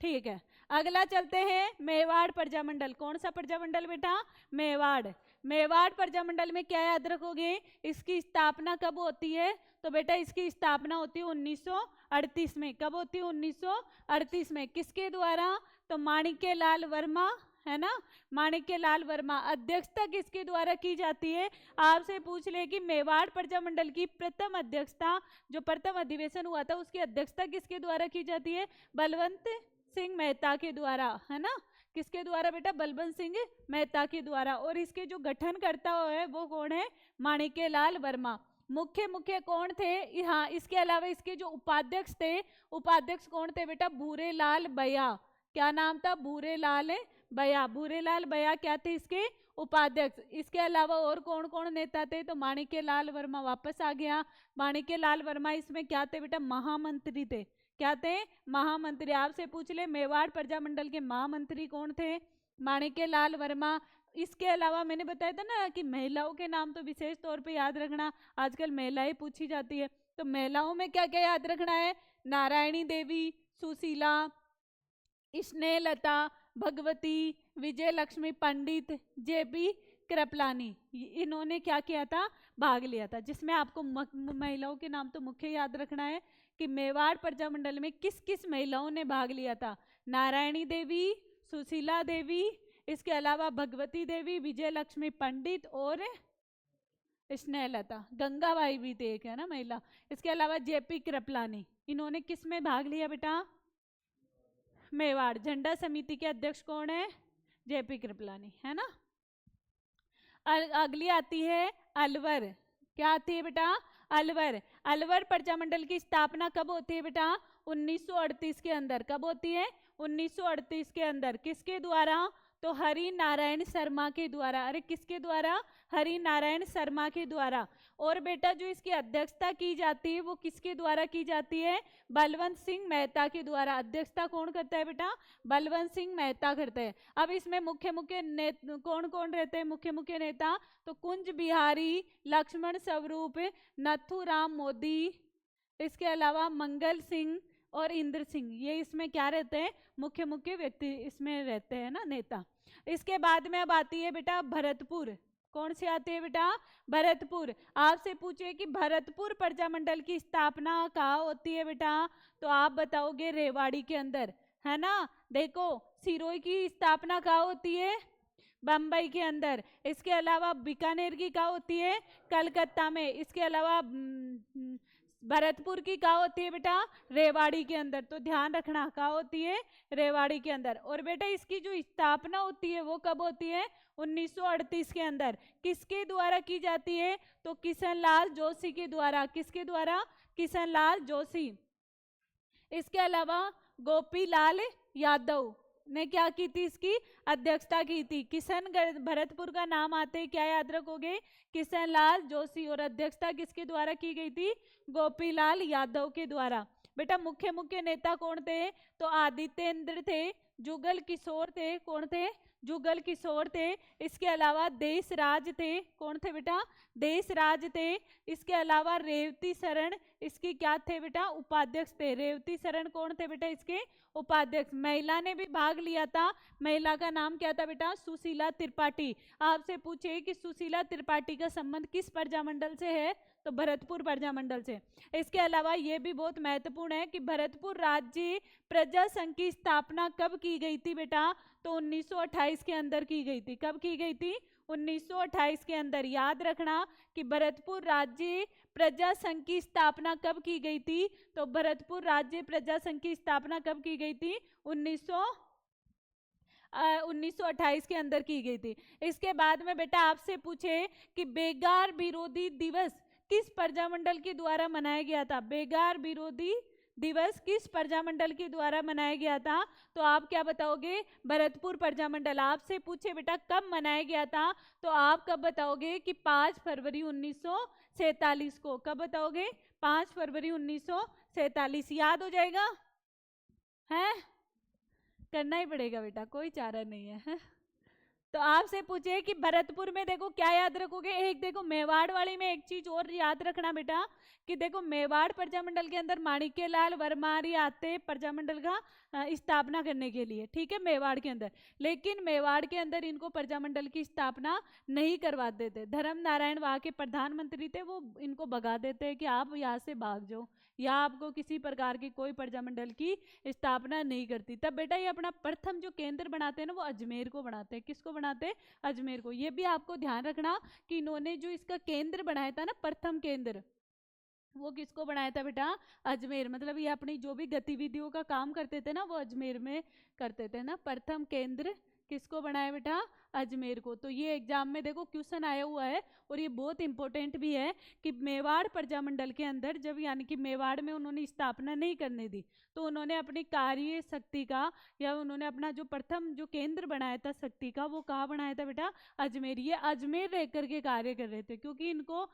ठीक है। अगला चलते हैं, मेवाड़ प्रजामंडल। कौन सा प्रजामंडल बेटा, मेवाड़। मेवाड़ प्रजामंडल में क्या याद रखोगे, इसकी स्थापना कब होती है, तो बेटा इसकी स्थापना होती है 1938 में। कब होती है, 1938 में। किसके द्वारा, तो माणिक्य लाल वर्मा, है ना, माणिक्य लाल वर्मा। अध्यक्षता किसके द्वारा की जाती है, आपसे पूछ ले कि मेवाड़ प्रजामंडल की प्रथम अध्यक्षता, जो प्रथम अधिवेशन हुआ था उसकी अध्यक्षता किसके द्वारा की जाती है, बलवंत सिंह मेहता के द्वारा, है ना। किसके द्वारा बेटा, बलवंत सिंह मेहता के द्वारा। और इसके जो गठन करता है वो कौन है, माणिक्य लाल वर्मा। मुख्य मुख्य कौन थे, हाँ। इसके अलावा इसके जो उपाध्यक्ष थे, उपाध्यक्ष कौन थे बेटा, भूरेलाल बया। क्या नाम था, भूरेलाल बया। भूरेलाल बया क्या थे, इसके उपाध्यक्ष। इसके अलावा और कौन कौन नेता थे, तो माणिक्य लाल वर्मा वापस आ गया। माणिक्य लाल वर्मा इसमें क्या थे बेटा, महामंत्री थे। क्या थे, महामंत्री। आपसे पूछ ले मेवाड़ प्रजामंडल के महामंत्री कौन थे, माणिक्य लाल वर्मा। इसके अलावा मैंने बताया था ना कि महिलाओं के नाम तो विशेष तौर पे याद रखना, आजकल महिलाएं पूछी जाती है। तो महिलाओं में क्या क्या याद रखना है, नारायणी देवी, सुशीला, स्नेहलता, भगवती, विजय लक्ष्मी पंडित, जेपी कृपलानी। इन्होंने क्या किया था, भाग लिया था। जिसमें आपको महिलाओं के नाम तो मुख्य याद रखना है कि मेवाड़ प्रजामंडल में किस किस महिलाओं ने भाग लिया था, नारायणी देवी, सुशीला देवी, इसके अलावा भगवती देवी, विजय लक्ष्मी पंडित और स्नेहलता। गंगाबाई भी थे एक, है ना, महिला। इसके अलावा जेपी कृपलानी। इन्होंने किस में भाग लिया बेटा, मेवाड़। झंडा समिति के अध्यक्ष कौन है, जेपी कृपलानी, है ना। अगली आती है अलवर। क्या आती है बेटा, अलवर। अलवर प्रजामंडल की स्थापना कब होती है बेटा, 1938 के अंदर। कब होती है, 1938 के अंदर। किसके द्वारा, तो हरि नारायण शर्मा के द्वारा। अरे किसके द्वारा, हरि नारायण शर्मा के द्वारा। और बेटा जो इसकी अध्यक्षता की जाती है वो किसके द्वारा की जाती है, बलवंत सिंह मेहता के द्वारा। अध्यक्षता कौन करता है बेटा, बलवंत सिंह मेहता करते हैं। अब इसमें मुख्य मुख्य कौन कौन रहते हैं, मुख्य मुख्य नेता, तो कुंज बिहारी, लक्ष्मण स्वरूप, नथुराम मोदी, इसके अलावा मंगल सिंह और इंद्र सिंह। ये इसमें क्या रहते हैं, मुख्य मुख्य व्यक्ति इसमें रहते हैं ना, नेता। इसके बाद में अब आती है बेटा भरतपुर। कौन सी आती है बेटा? भरतपुर। आपसे पूछे कि भरतपुर प्रजामंडल की स्थापना कहाँ होती है बेटा, तो आप बताओगे रेवाड़ी के अंदर, है ना। देखो, सिरोही की स्थापना कहाँ होती है? बम्बई के अंदर। इसके अलावा बीकानेर की कहाँ होती है? कलकत्ता में। इसके अलावा भरतपुर की कहाँ होती है बेटा? रेवाड़ी के अंदर। तो ध्यान रखना कहाँ होती है? रेवाड़ी के अंदर। और बेटा इसकी जो स्थापना होती है वो कब होती है? 1938 के अंदर। किसके द्वारा की जाती है? तो किशनलाल जोशी के द्वारा। किसके द्वारा? किशनलाल जोशी। इसके अलावा गोपीलाल यादव ने क्या की थी? इसकी अध्यक्षता की थी। किशनगढ़ भरतपुर का नाम आते ही क्या याद रखोगे? किशनलाल जोशी। और अध्यक्षता किसके द्वारा की गई थी? गोपीलाल यादव के द्वारा। बेटा मुख्य मुख्य नेता कौन थे? तो आदित्येंद्र थे, जुगल किशोर थे। कौन थे? जुगल किशोर थे। इसके अलावा देशराज थे। कौन थे बेटा? देशराज थे। इसके अलावा रेवती शरण इसकी क्या थे बेटा? उपाध्यक्ष थे। रेवती शरण कौन थे बेटा? इसके उपाध्यक्ष। महिला ने भी भाग लिया था। महिला का नाम क्या था बेटा? सुशीला त्रिपाठी। आपसे पूछे कि सुशीला त्रिपाठी का संबंध किस प्रजामंडल से है, तो भरतपुर प्रजामंडल से। इसके अलावा यह भी बहुत महत्वपूर्ण है कि भरतपुर राज्य प्रजा संघ की स्थापना कब की गई थी बेटा? तो 1928 के अंदर की गई थी। कब की गई थी? 1928 के अंदर। याद रखना कि भरतपुर राज्य प्रजा संघ की स्थापना कब की गई थी? तो भरतपुर राज्य प्रजा संघ की स्थापना कब की गई थी? 1928 के अंदर की गई थी। इसके बाद में बेटा आपसे पूछे कि बेगार विरोधी दिवस किस प्रजामंडल के द्वारा मनाया गया था? बेगार विरोधी दिवस किस प्रजामंडल के द्वारा मनाया गया था? तो आप क्या बताओगे? भरतपुर प्रजामंडल। आपसे पूछे बेटा कब मनाया गया था, तो आप कब बताओगे कि 5 फरवरी 1947 को। कब बताओगे? 5 फरवरी 1947। याद हो जाएगा? है, करना ही पड़ेगा बेटा, कोई चारा नहीं है। तो आपसे पूछे कि भरतपुर में देखो क्या याद रखोगे? एक देखो मेवाड़ वाली में एक चीज और याद रखना बेटा कि देखो मेवाड़ प्रजामंडल के अंदर माणिक्यलाल वर्मारी आते प्रजामंडल का स्थापना करने के लिए, ठीक है, मेवाड़ के अंदर। लेकिन मेवाड़ के अंदर इनको प्रजामंडल की स्थापना नहीं करवाते थे। धर्म नारायण वहां के प्रधानमंत्री थे, वो इनको भगा देते कि आप यहाँ से भाग जाओ, या आपको किसी प्रकार की कोई प्रजामंडल की स्थापना नहीं करती। तब बेटा ये अपना प्रथम जो केंद्र बनाते हैं ना, वो अजमेर को बनाते हैं। किसको बनाते हैं? अजमेर को। ये भी आपको ध्यान रखना कि इन्होंने जो इसका केंद्र बनाया था ना, प्रथम केंद्र, वो किसको बनाया था बेटा? अजमेर। मतलब ये अपनी जो भी गतिविधियों का काम करते थे ना, वो अजमेर में करते थे ना। प्रथम केंद्र किसको बनाया बेटा? अजमेर को। तो ये एग्जाम में देखो क्वेश्चन आया हुआ है, और ये बहुत इंपॉर्टेंट भी है कि मेवाड़ प्रजामंडल के अंदर जब यानी कि मेवाड़ में उन्होंने स्थापना नहीं करने दी, तो उन्होंने अपनी कार्य शक्ति का, या उन्होंने अपना जो प्रथम जो केंद्र बनाया था शक्ति का, वो कहाँ बनाया था बेटा? अजमेर। ये अजमेर रह करके कार्य कर रहे थे, क्योंकि इनको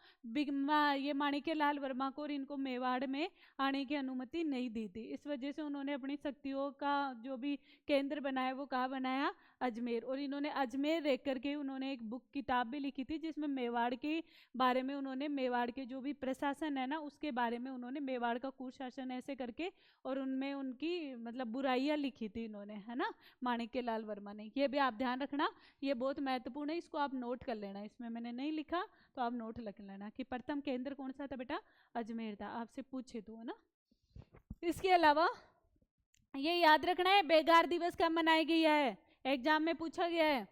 ये माणिक्यलाल वर्मा को और इनको मेवाड़ में आने की अनुमति नहीं दी थी। इस वजह से उन्होंने अपनी शक्तियों का जो भी केंद्र बनाया वो कहाँ बनाया? अजमेर। और इन्होंने अजमेर रह करके उन्होंने एक बुक किताब भी लिखी थी, जिसमें मेवाड़ के बारे में उन्होंने, मेवाड़ के जो भी प्रशासन है ना उसके बारे में उन्होंने, मेवाड़ का कुशासन ऐसे करके, और उनमें उनकी मतलब बुराइयां लिखी थी इन्होंने, है ना, माणिक्यलाल वर्मा ने। ये भी आप ध्यान रखना, ये बहुत महत्वपूर्ण है, इसको आप नोट कर लेना। इसमें मैंने नहीं लिखा तो आप नोट लिख लेना कि प्रथम केंद्र कौन सा था बेटा? अजमेर था, आपसे पूछे तो, है ना। इसके अलावा ये याद रखना है बेगार दिवस कब मनाया गया है, एग्जाम में पूछा गया है।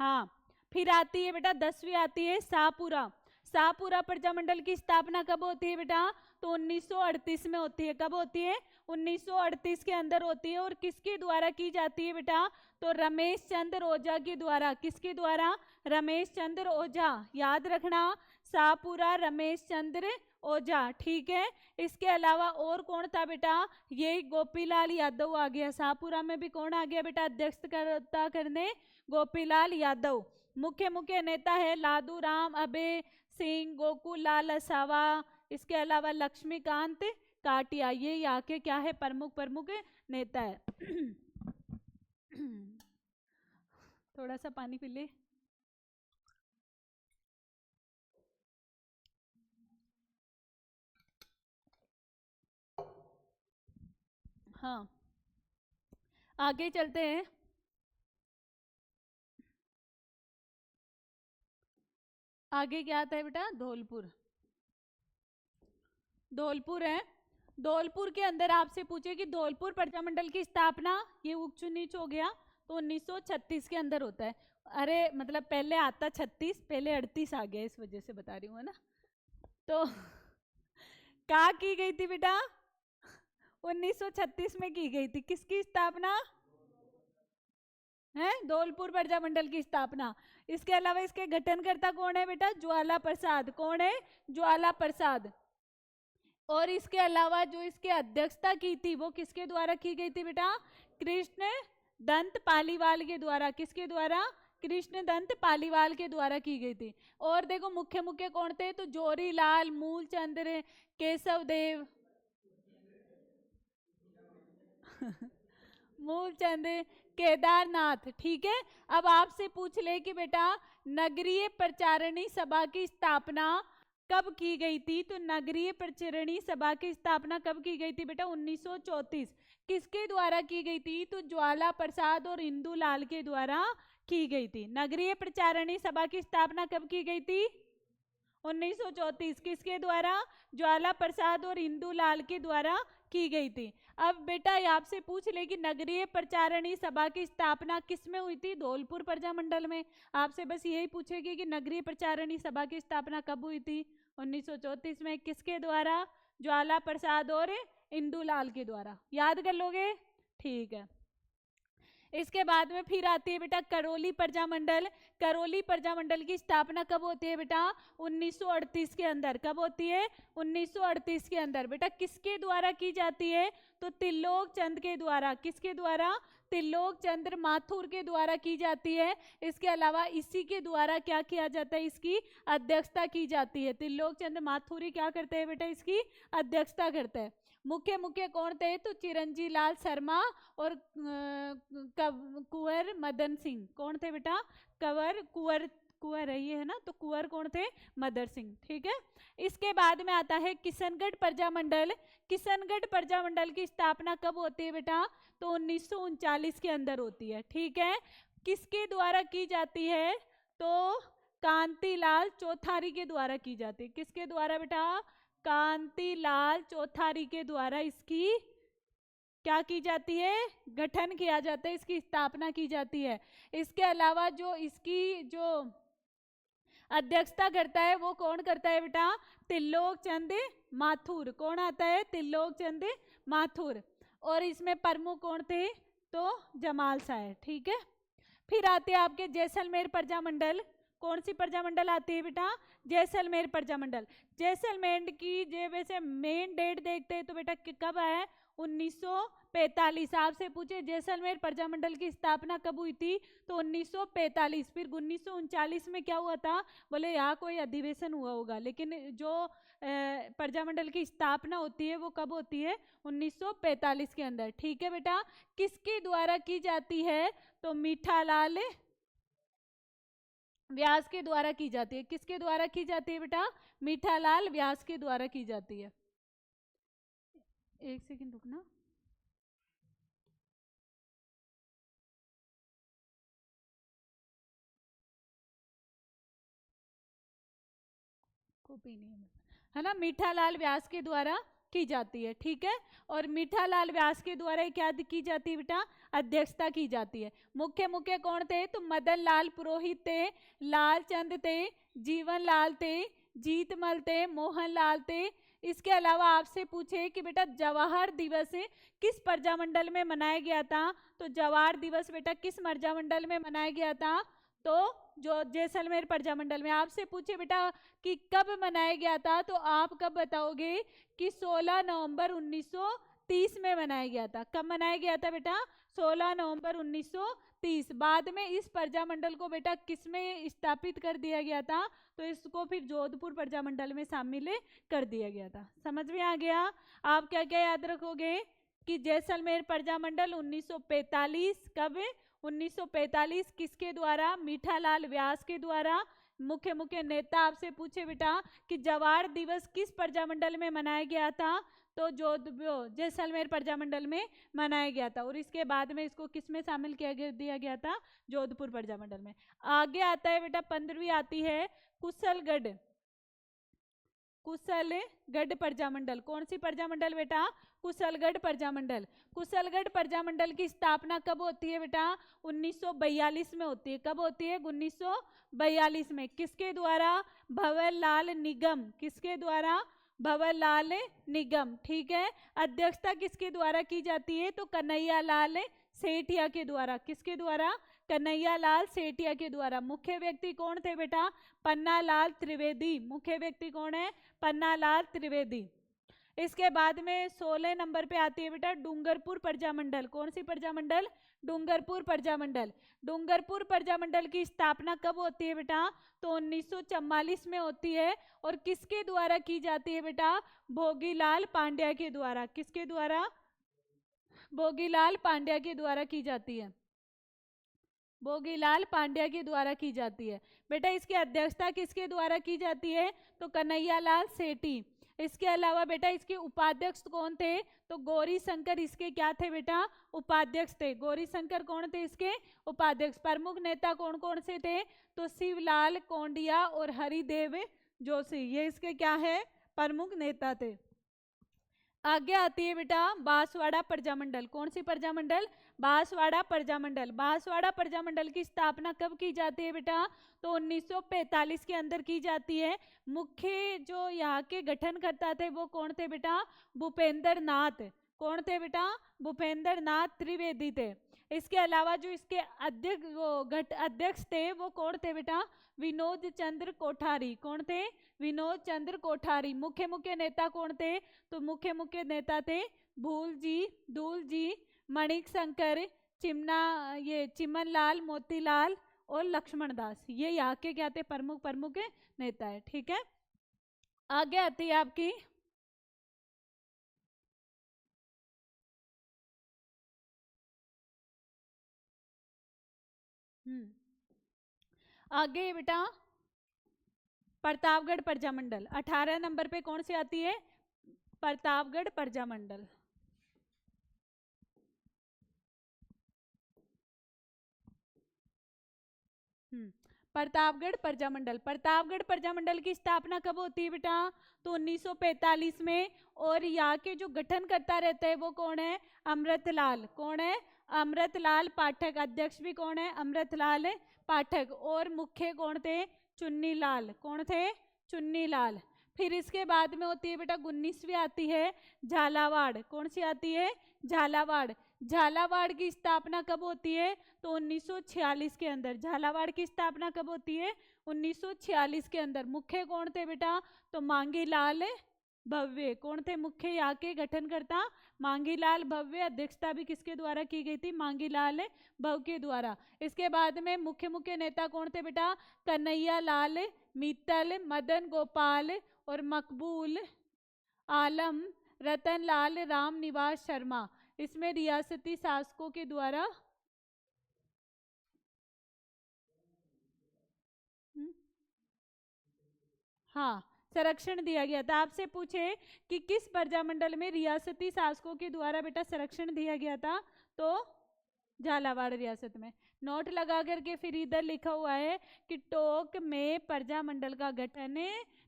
हाँ, फिर आती है बेटा 10वीं आती है शाहपुरा। शाहपुरा प्रजामंडल की स्थापना कब होती है बेटा? तो 1938 में होती है। कब होती है? 1938 के अंदर होती है। और किसके द्वारा की जाती है बेटा? तो रमेश चंद्र ओझा के द्वारा। किसके द्वारा? रमेश चंद्र ओझा। याद रखना, शाहपुरा रमेश चंद्र ओझा, ठीक है। इसके अलावा और कौन था बेटा? ये गोपीलाल यादव आ गया। शाहपुरा में भी कौन आ गया बेटा अध्यक्षता करने? गोपीलाल यादव। मुख्य मुख्य नेता है लादू राम, अभय सिंह, गोकुल लाल असावा, इसके अलावा लक्ष्मीकांत काटिया। ये यहाँ के क्या है? प्रमुख प्रमुख नेता है। थोड़ा सा पानी पी ले। हाँ, आगे चलते हैं। आगे क्या आता है बेटा, धौलपुर। धौलपुर है। धौलपुर के अंदर आपसे पूछे कि धौलपुर प्रजामंडल की स्थापना, ये ऊंच नीच हो गया, तो 1936 के अंदर होता है। अरे मतलब पहले आता 36, पहले 38 आ गया, इस वजह से बता रही हूँ, है ना। तो कहाँ की गई थी बेटा, 1936 में की गई थी। किसकी स्थापना है, धौलपुर प्रजामंडल की स्थापना। इसके अलावा इसके गठनकर्ता कौन है बेटा, ज्वाला प्रसाद। कौन है, ज्वाला प्रसाद। और इसके अलावा जो इसके अध्यक्षता की थी वो किसके द्वारा की गई थी बेटा, कृष्ण दंत पालीवाल के द्वारा। किसके द्वारा, कृष्ण दंत पालीवाल के द्वारा की गई थी। और देखो मुख्य मुख्य कौन थे, तो जोरीलाल, मूलचंद्र, केशव देव मूलचंद, केदारनाथ। ठीक है। अब आपसे पूछ ले कि बेटा नगरीय प्रचारणी सभा की स्थापना कब की गई थी, तो नगरीय प्रचारणी सभा की स्थापना कब की गई थी बेटा, 1934। किसके द्वारा की गई थी, तो ज्वाला प्रसाद और इंदुलाल के द्वारा की गई थी। नगरीय प्रचारणी सभा की स्थापना कब की गई थी, 1934। किसके द्वारा, ज्वाला प्रसाद और इंदुलाल के द्वारा की गई थी। अब बेटा आपसे पूछ ले कि नगरीय प्रचारणी सभा की स्थापना किस में हुई थी, धौलपुर प्रजामंडल में। आपसे बस यही पूछेगी कि नगरीय प्रचारणी सभा की स्थापना कब हुई थी, 1934 में। किसके द्वारा, ज्वाला प्रसाद और इंदुलाल के द्वारा। याद कर लोगे, ठीक है। इसके बाद में फिर आती है बेटा करौली प्रजामंडल। करौली प्रजामंडल की स्थापना कब होती है बेटा, 1938 के अंदर। कब होती है, 1938 के अंदर। बेटा किसके द्वारा की जाती है, तो त्रिलोक चंद के द्वारा। किसके द्वारा, त्रिलोक चंद्र माथुर के द्वारा की जाती है। इसके अलावा इसी के द्वारा क्या किया जाता है, इसकी अध्यक्षता की जाती है। त्रिलोक चंद्र माथुरी क्या करते हैं बेटा, इसकी अध्यक्षता करते हैं। मुख्य मुख्य कौन थे, तो चिरंजी लाल शर्मा और कुंवर मदन सिंह। कौन थे बेटा, कुंवर कुंवर है ये, है ना, तो कुंवर कौन थे, मदन सिंह। ठीक है। इसके बाद में आता है किशनगढ़ प्रजामंडल। किशनगढ़ प्रजामंडल की स्थापना कब होती है बेटा, तो 1939 के अंदर होती है। ठीक है। किसके द्वारा की जाती है, तो कांतिलाल चौथारी के द्वारा की जाती है। किसके द्वारा बेटा, कांतिलाल चौथारी के द्वारा इसकी क्या की जाती है, गठन किया जाता है, इसकी स्थापना की जाती है। इसके अलावा जो इसकी जो अध्यक्षता करता है वो कौन करता है बेटा, त्रिलोक चंद माथुर। कौन आता है, त्रिलोक चंद माथुर। और इसमें प्रमुख कौन थे, तो जमाल साहब। ठीक है। फिर आते हैं आपके जैसलमेर प्रजामंडल। कौन सी प्रजामंडल आती है बेटा, जैसलमेर प्रजामंडल। जैसलमेर की जो वैसे मेन डेट देखते हैं तो बेटा कब आया, 1945। आपसे पूछे जैसलमेर प्रजामंडल की स्थापना कब हुई थी, तो 1945। फिर 1939 में क्या हुआ था, बोले यहाँ कोई अधिवेशन हुआ होगा, लेकिन जो प्रजामंडल की स्थापना होती है वो कब होती है, 1945 के अंदर। ठीक है बेटा। किसके द्वारा की जाती है, तो मीठालाल व्यास के द्वारा की जाती है। किसके द्वारा की जाती है बेटा, मीठालाल व्यास के द्वारा की जाती है। एक सेकंड रुकना। कॉपी नहीं है ना, मीठालाल व्यास के द्वारा की जाती है। ठीक है। और मीठालाल व्यास के द्वारा क्या की जाती है बेटा, अध्यक्षता की जाती है। मुख्य मुख्य कौन थे, तो मदन लाल पुरोहित थे, लालचंद थे, जीवन लाल थे, जीतमल थे, मोहन लाल थे। इसके अलावा आपसे पूछे कि बेटा जवाहर दिवस किस प्रजामंडल में मनाया गया था, तो जवाहर दिवस बेटा किस प्रजामंडल में मनाया गया था, तो जो जैसलमेर प्रजामंडल में। आपसे पूछे बेटा कि कब मनाया गया था, तो आप कब बताओगे कि 16 नवंबर 1930 में मनाया गया था। कब मनाया गया था बेटा, 16 नवंबर 1930। बाद में इस प्रजामंडल को बेटा किस में स्थापित कर दिया गया था, तो इसको फिर जोधपुर प्रजामंडल में शामिल कर दिया गया था। समझ में आ गया। आप क्या क्या याद रखोगे कि जैसलमेर प्रजामंडल 1945 कब, 1945 किसके द्वारा? मीठालाल व्यास के द्वारा। मुख्य मुख्य नेता आपसे पूछे बेटा कि जवार दिवस किस प्रजामंडल में मनाया गया था? तो जोधपुर जैसलमेर प्रजामंडल में मनाया गया था। और इसके बाद में इसको किस में शामिल दिया गया था? जोधपुर प्रजामंडल में। आगे आता है बेटा 15वीं आती है कुशलगढ़। कुशलगढ़ प्रजामंडल, कौन सी प्रजामंडल बेटा? कुशलगढ़ प्रजामंडल। कुशलगढ़ प्रजामंडल की स्थापना कब होती है बेटा? 1942 में होती है। कब होती है? 1942 में। किसके द्वारा? भंवरलाल निगम। किसके द्वारा? भंवरलाल निगम। ठीक है। अध्यक्षता किसके द्वारा की जाती है? तो कन्हैयालाल सेठिया के द्वारा। किसके द्वारा? कन्हैयालाल सेठिया के द्वारा। मुख्य व्यक्ति कौन थे बेटा? पन्नालाल त्रिवेदी। मुख्य व्यक्ति कौन है? पन्नालाल त्रिवेदी। इसके बाद में 16 नंबर पे आती है बेटा डूंगरपुर प्रजामंडल। कौन सी प्रजामंडल? डूंगरपुर प्रजामंडल। डूंगरपुर प्रजामंडल की स्थापना कब होती है बेटा? तो 1944 में होती है। और किसके द्वारा की जाती है बेटा? भोगीलाल पांड्या के द्वारा। किसके द्वारा? भोगीलाल पांड्या के द्वारा की जाती है। भोगीलाल पांड्या के द्वारा की जाती है। बेटा इसकी अध्यक्षता किसके द्वारा की जाती है? तो कन्हैयालाल सेठी। इसके अलावा बेटा इसके उपाध्यक्ष कौन थे? तो गौरी शंकर इसके क्या थे बेटा? उपाध्यक्ष थे। गौरी शंकर कौन थे इसके? उपाध्यक्ष। प्रमुख नेता कौन कौन से थे? तो शिवलाल कोंडिया और हरिदेव जोशी, ये इसके क्या है? प्रमुख नेता थे। आगे आती है बेटा बांसवाड़ा प्रजामंडल। कौन सी प्रजामंडल? बांसवाड़ा प्रजामंडल। बांसवाड़ा प्रजामंडल की स्थापना कब की जाती है बेटा? तो 1945 के अंदर की जाती है। मुख्य जो यहाँ के गठन करता थे वो कौन थे बेटा? भूपेंद्र नाथ। कौन थे बेटा? भूपेंद्र नाथ त्रिवेदी थे। इसके अलावा जो इसके अध्यक्ष थे वो कौन थे बेटा? विनोद चंद्र कोठारी। कौन थे? विनोद चंद्र कोठारी। मुख्य मुख्य नेता कौन थे? तो मुख्य मुख्य नेता थे धूल जी, मणिक शंकर, चिमन लाल, मोतीलाल और लक्ष्मण दास। ये यहाँ के क्या थे? प्रमुख नेता है। ठीक है। आगे आती है आपकी आगे बेटा प्रतापगढ़ प्रजामंडल। 18 नंबर पे कौन सी आती है? प्रतापगढ़ प्रजामंडल। प्रतापगढ़ प्रजामंडल। प्रतापगढ़ प्रजामंडल की स्थापना कब होती है बेटा? तो 1945 में। और यहाँ के जो गठन करता रहता है वो कौन है? अमृतलाल। कौन है? अमृतलाल पाठक। अध्यक्ष भी कौन है? अमृतलाल पाठक। और मुख्य कौन थे? चुन्नीलाल। कौन थे? चुन्नीलाल। फिर इसके बाद में होती है बेटा 19वीं आती है झालावाड़। कौन सी आती है? झालावाड़। झालावाड़ की स्थापना कब होती है? तो 1946 के अंदर। झालावाड़ की स्थापना कब होती है? 1946 के अंदर। मुख्य कौन थे बेटा? तो मांगीलाल भव्य। कौन थे मुख्य यहाँ के गठनकर्ता? मांगीलाल भव्य। अध्यक्षता भी किसके द्वारा की गई थी? मांगीलाल भव्य के द्वारा। इसके बाद में मुख्य मुख्य नेता कौन थे बेटा? कन्हैया लाल मित्तल, मदन गोपाल और मकबूल आलम, रतन लाल, राम निवास शर्मा। इसमें रियासती शासकों के द्वारा हाँ संरक्षण दिया गया था। आपसे पूछे कि किस प्रजामंडल में रियासती शासकों के द्वारा बेटा संरक्षण दिया गया था? तो झालावाड़ रियासत में। नोट लगा करके फिर इधर लिखा हुआ है कि टोंक में प्रजामंडल का गठन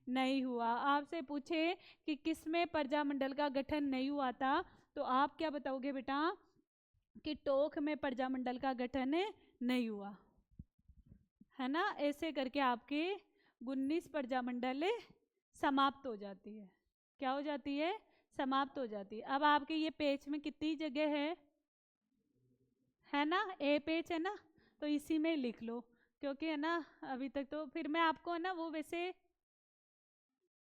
नहीं हुआ। आपसे पूछे कि किस में प्रजामंडल का गठन नहीं हुआ था, तो आप क्या बताओगे बेटा? कि टोंक में प्रजामंडल का गठन नहीं हुआ, है ना। ऐसे करके आपके 19 प्रजामंडल समाप्त हो जाती है। क्या हो जाती है? समाप्त हो जाती है। अब आपके ये पेज में कितनी जगह है ना? ए पेज है ना, तो इसी में लिख लो। क्योंकि है ना अभी तक तो फिर मैं आपको है ना वो वैसे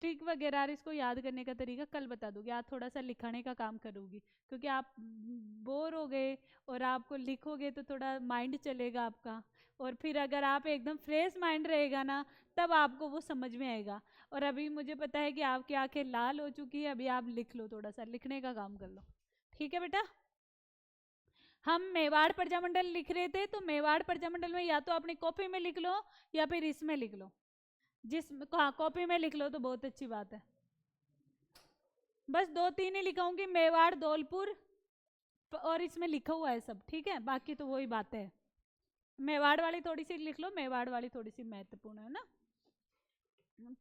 ट्रिक वगैरह और इसको याद करने का तरीका कल बता दूंगी। आज थोड़ा सा लिखाने का काम करूंगी क्योंकि आप बोर हो गए और आपको लिखोगे तो थोड़ा माइंड चलेगा आपका। और फिर अगर आप एकदम फ्रेश माइंड रहेगा ना तब आपको वो समझ में आएगा। और अभी मुझे पता है कि आपकी आंखें लाल हो चुकी है, अभी आप लिख लो, थोड़ा सा लिखने का काम कर लो। ठीक है बेटा। हम मेवाड़ प्रजामंडल लिख रहे थे, तो मेवाड़ प्रजामंडल में या तो अपनी कॉपी में लिख लो या फिर इसमें लिख लो। जिस हाँ, कॉपी में लिख लो तो बहुत अच्छी बात है। बस 2-3 ही लिखाऊंगी, मेवाड़, धौलपुर, और इसमें लिखा हुआ है सब, ठीक है, बाकी तो वही बात है। मेवाड़ वाली थोड़ी सी लिख लो, मेवाड़ वाली थोड़ी सी महत्वपूर्ण है ना।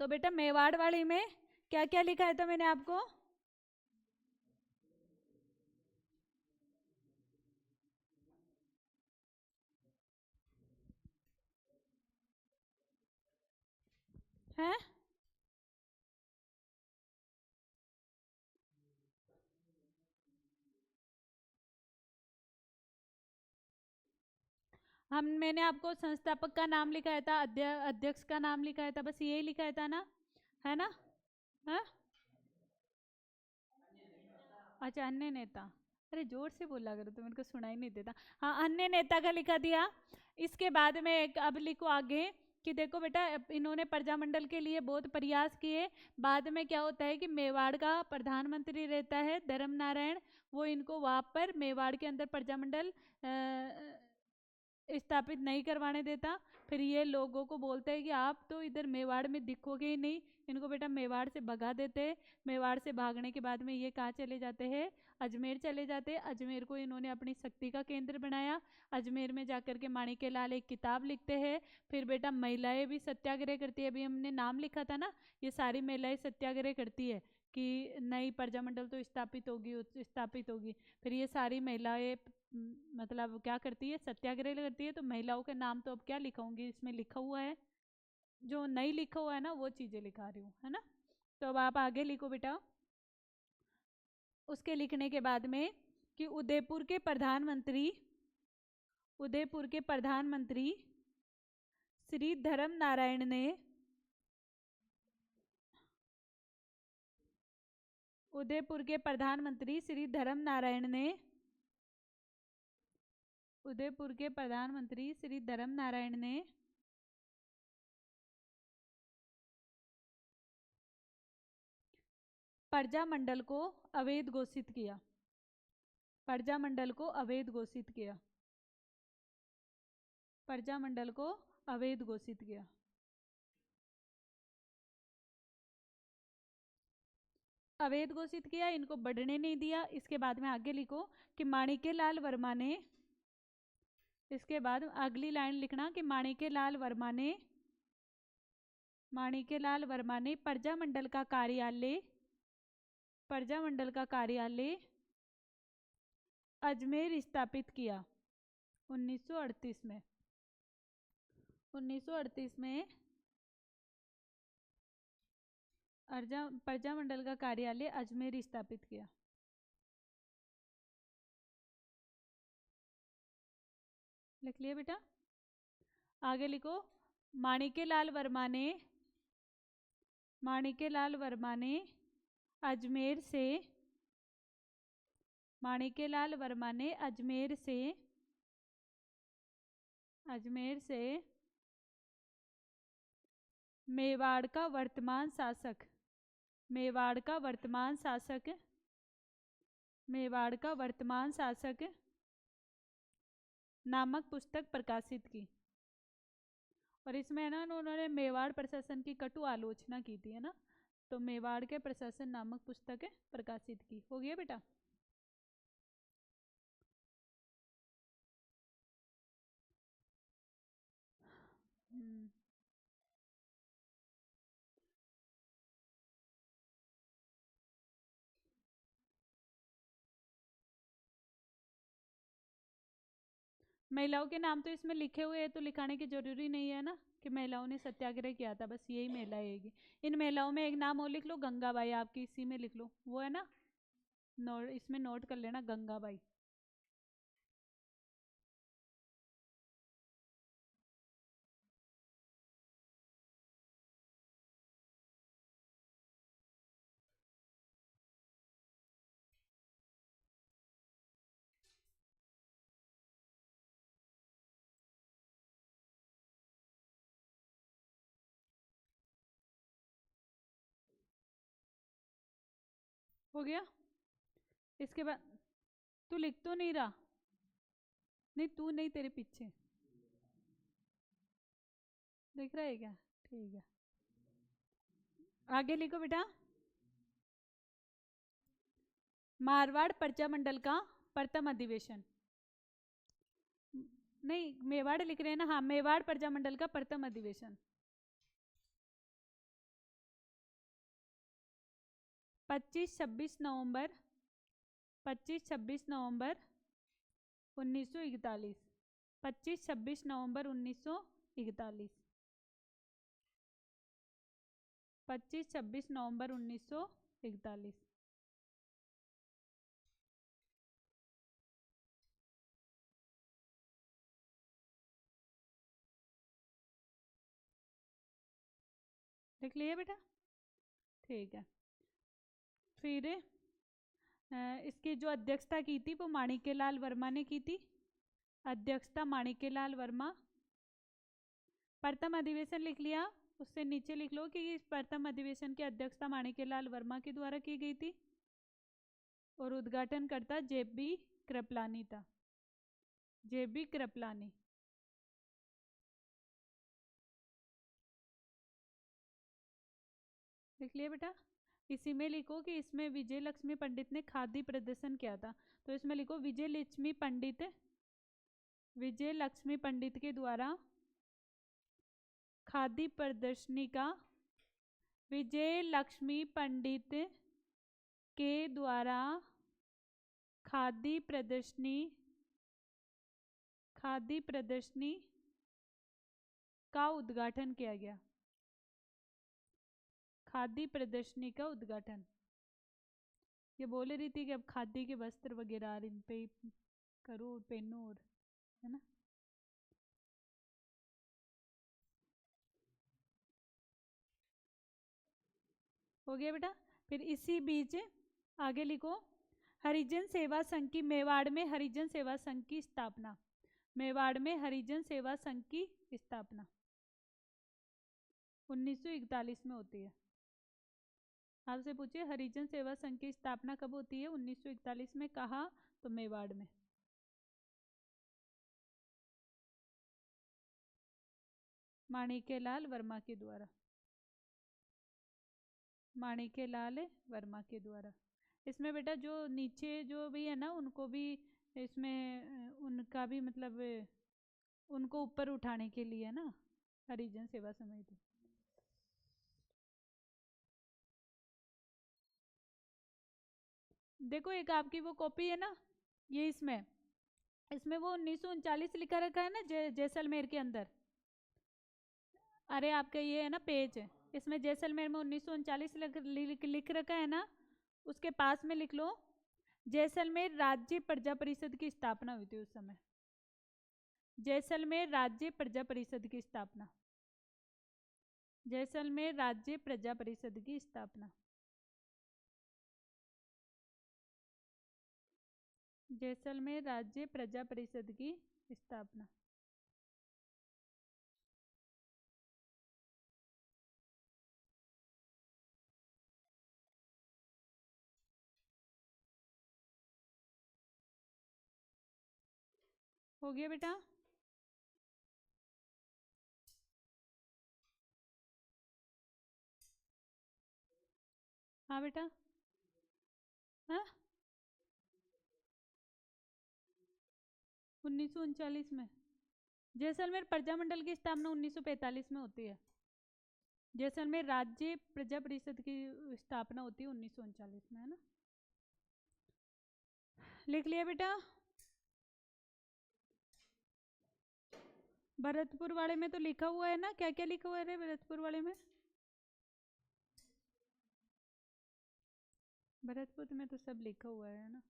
तो बेटा मेवाड़ वाली में क्या क्या लिखा है था मैंने आपको? है मैंने आपको संस्थापक का नाम लिखाया था, अध्यक्ष का नाम लिखाया था, बस यही लिखाया था ना, है ना? हाँ, अच्छा, अन्य नेता। अरे जोर से बोला करो तो मेरे को सुनाई नहीं देता। हाँ, अन्य नेता का लिखा दिया। इसके बाद में अब लिखो आगे कि देखो बेटा, इन्होंने प्रजामंडल के लिए बहुत प्रयास किए। बाद में क्या होता है कि मेवाड़ का प्रधानमंत्री रहता है धर्म नारायण, वो इनको वहाँ पर मेवाड़ के अंदर प्रजामंडल स्थापित नहीं करवाने देता। फिर ये लोगों को बोलते हैं कि आप तो इधर मेवाड़ में दिखोगे ही नहीं, इनको बेटा मेवाड़ से भगा देते हैं। मेवाड़ से भागने के बाद में ये कहाँ चले जाते हैं? अजमेर चले जाते हैं। अजमेर को इन्होंने अपनी शक्ति का केंद्र बनाया। अजमेर में जाकर के माणिक्य लाल एक किताब लिखते हैं। फिर बेटा महिलाएं भी सत्याग्रह करती है, अभी हमने नाम लिखा था ना, ये सारी महिलाएं सत्याग्रह करती है कि नई प्रजामंडल तो स्थापित होगी, स्थापित होगी। फिर ये सारी महिलाएं मतलब क्या करती है? सत्याग्रह करती है। तो महिलाओं के नाम तो अब क्या लिखाऊंगी, इसमें लिखा हुआ है, जो नहीं लिखा हुआ है ना वो चीजें लिखा रही हूँ, है ना। तो अब आप आगे लिखो बेटा। उसके लिखने के बाद में कि उदयपुर के प्रधानमंत्री श्री धर्म नारायण ने उदयपुर के प्रधानमंत्री श्री धर्म नारायण ने उदयपुर के प्रधानमंत्री श्री धर्म नारायण ने प्रजामंडल को अवैध घोषित किया। प्रजामंडल को अवैध घोषित किया। प्रजामंडल को अवैध घोषित किया। अवैध घोषित किया, इनको बढ़ने नहीं दिया। इसके बाद में आगे लिखो कि माणिक्य लाल वर्मा ने, इसके बाद अगली लाइन लिखना कि माणिक्य लाल वर्मा ने प्रजामंडल का कार्यालय अजमेर स्थापित किया 1938 में। 1938 में प्रजामंडल का कार्यालय अजमेर स्थापित किया। लिख लिया बेटा? आगे लिखो माणिक्य लाल वर्मा ने अजमेर से माणिक्यलाल वर्मा ने अजमेर से मेवाड़ का वर्तमान शासक नामक पुस्तक प्रकाशित की। और इसमें ना उन्होंने मेवाड़ प्रशासन की कटु आलोचना की थी, है ना। तो मेवाड़ के प्रशासन नामक पुस्तक प्रकाशित की। हो गया बेटा? महिलाओं के नाम तो इसमें लिखे हुए हैं, तो लिखाने की जरूरी नहीं है ना कि महिलाओं ने सत्याग्रह किया था, बस यही महिला आएगी। इन महिलाओं में एक नाम और लिख लो, गंगाबाई, आपकी इसी में लिख लो, वो है ना, इसमें नोट कर लेना, गंगाबाई। हो गया? इसके बाद तू लिख तो नहीं रहा? नहीं तू नहीं, तेरे पीछे दिख रहा है क्या? ठीक है, आगे लिखो बेटा। मारवाड़ प्रजामंडल का प्रथम अधिवेशन। नहीं, मेवाड़ लिख रहे हैं ना, हाँ, मेवाड़ प्रजामंडल का प्रथम अधिवेशन 25-26 नवंबर 25-26 नवंबर 1941। 25-26 नवंबर 1941। 25-26 नवंबर 1941। लिख लिया बेटा? ठीक है। फिर इसकी जो अध्यक्षता की थी वो माणिक्यलाल वर्मा ने की थी। अध्यक्षता माणिक्यलाल वर्मा। प्रथम अधिवेशन लिख लिया। उससे नीचे लिख लो कि इस प्रथम अधिवेशन की अध्यक्षता माणिक्यलाल वर्मा के द्वारा की गई थी और उद्घाटन करता जेबी कृपलानी था। जेबी कृपलानी। लिख लिया बेटा? इसी में लिखो कि इसमें विजय लक्ष्मी पंडित ने खादी प्रदर्शन किया था, तो इसमें लिखो विजय लक्ष्मी पंडित, विजय लक्ष्मी पंडित के द्वारा खादी प्रदर्शनी का, विजय लक्ष्मी पंडित के द्वारा खादी प्रदर्शनी, खादी प्रदर्शनी का उद्घाटन किया गया। खादी प्रदर्शनी का उद्घाटन। ये बोल रही थी कि अब खादी के वस्त्र वगैरह इन पे करो, पहनो, और है ना। हो गया बेटा? फिर इसी बीच आगे लिखो, हरिजन सेवा संघ की, मेवाड़ में हरिजन सेवा संघ की स्थापना। मेवाड़ में हरिजन सेवा संघ की स्थापना 1941 में होती है। आपसे पूछिए हरिजन सेवा संघ की स्थापना कब होती है? 1941 में। कहा? तो मेवाड़ में। माणिक्यलाल वर्मा के द्वारा। माणिक्यलाल वर्मा के द्वारा। इसमें बेटा जो नीचे जो भी है ना, उनको भी इसमें उनका भी मतलब उनको ऊपर उठाने के लिए ना, हरिजन सेवा समिति। देखो एक आपकी वो कॉपी है ना, ये इसमें इसमें वो 1939 लिखा रखा है ना, जैसलमेर के अंदर। अरे आपका ये है ना पेज, इसमें जैसलमेर में 1939 लिख रखा है ना, उसके पास में लिख लो जैसलमेर राज्य प्रजा परिषद की स्थापना हुई थी उस समय। जैसलमेर राज्य प्रजा परिषद की स्थापना। जैसलमेर राज्य प्रजा परिषद की स्थापना। जैसलमेर राज्य प्रजा परिषद की स्थापना। हो गया बेटा? हाँ बेटा। हाँ, 1939 में। जैसलमेर प्रजामंडल की स्थापना 1945 में होती है। जैसलमेर राज्य प्रजा परिषद की स्थापना होती है 1939 में, है ना। लिख लिया बेटा? भरतपुर वाले में तो लिखा हुआ है ना, क्या क्या लिखा हुआ है रे भरतपुर वाले में? भरतपुर में तो सब लिखा हुआ है ना।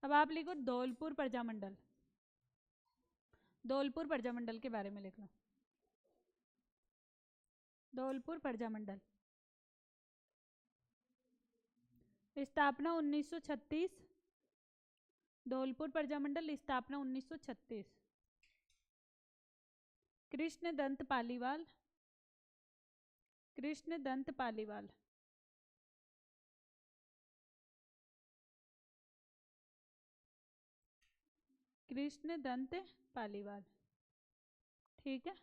अब आप लिखो धौलपुर प्रजामंडल। धौलपुर प्रजामंडल के बारे में लिख लो। धौलपुर प्रजामंडल स्थापना 1936। धौलपुर प्रजामंडल स्थापना 1936। कृष्ण दंत पालीवाल। कृष्ण दंत पालीवाल। कृष्ण दंत पालीवाल, ठीक है।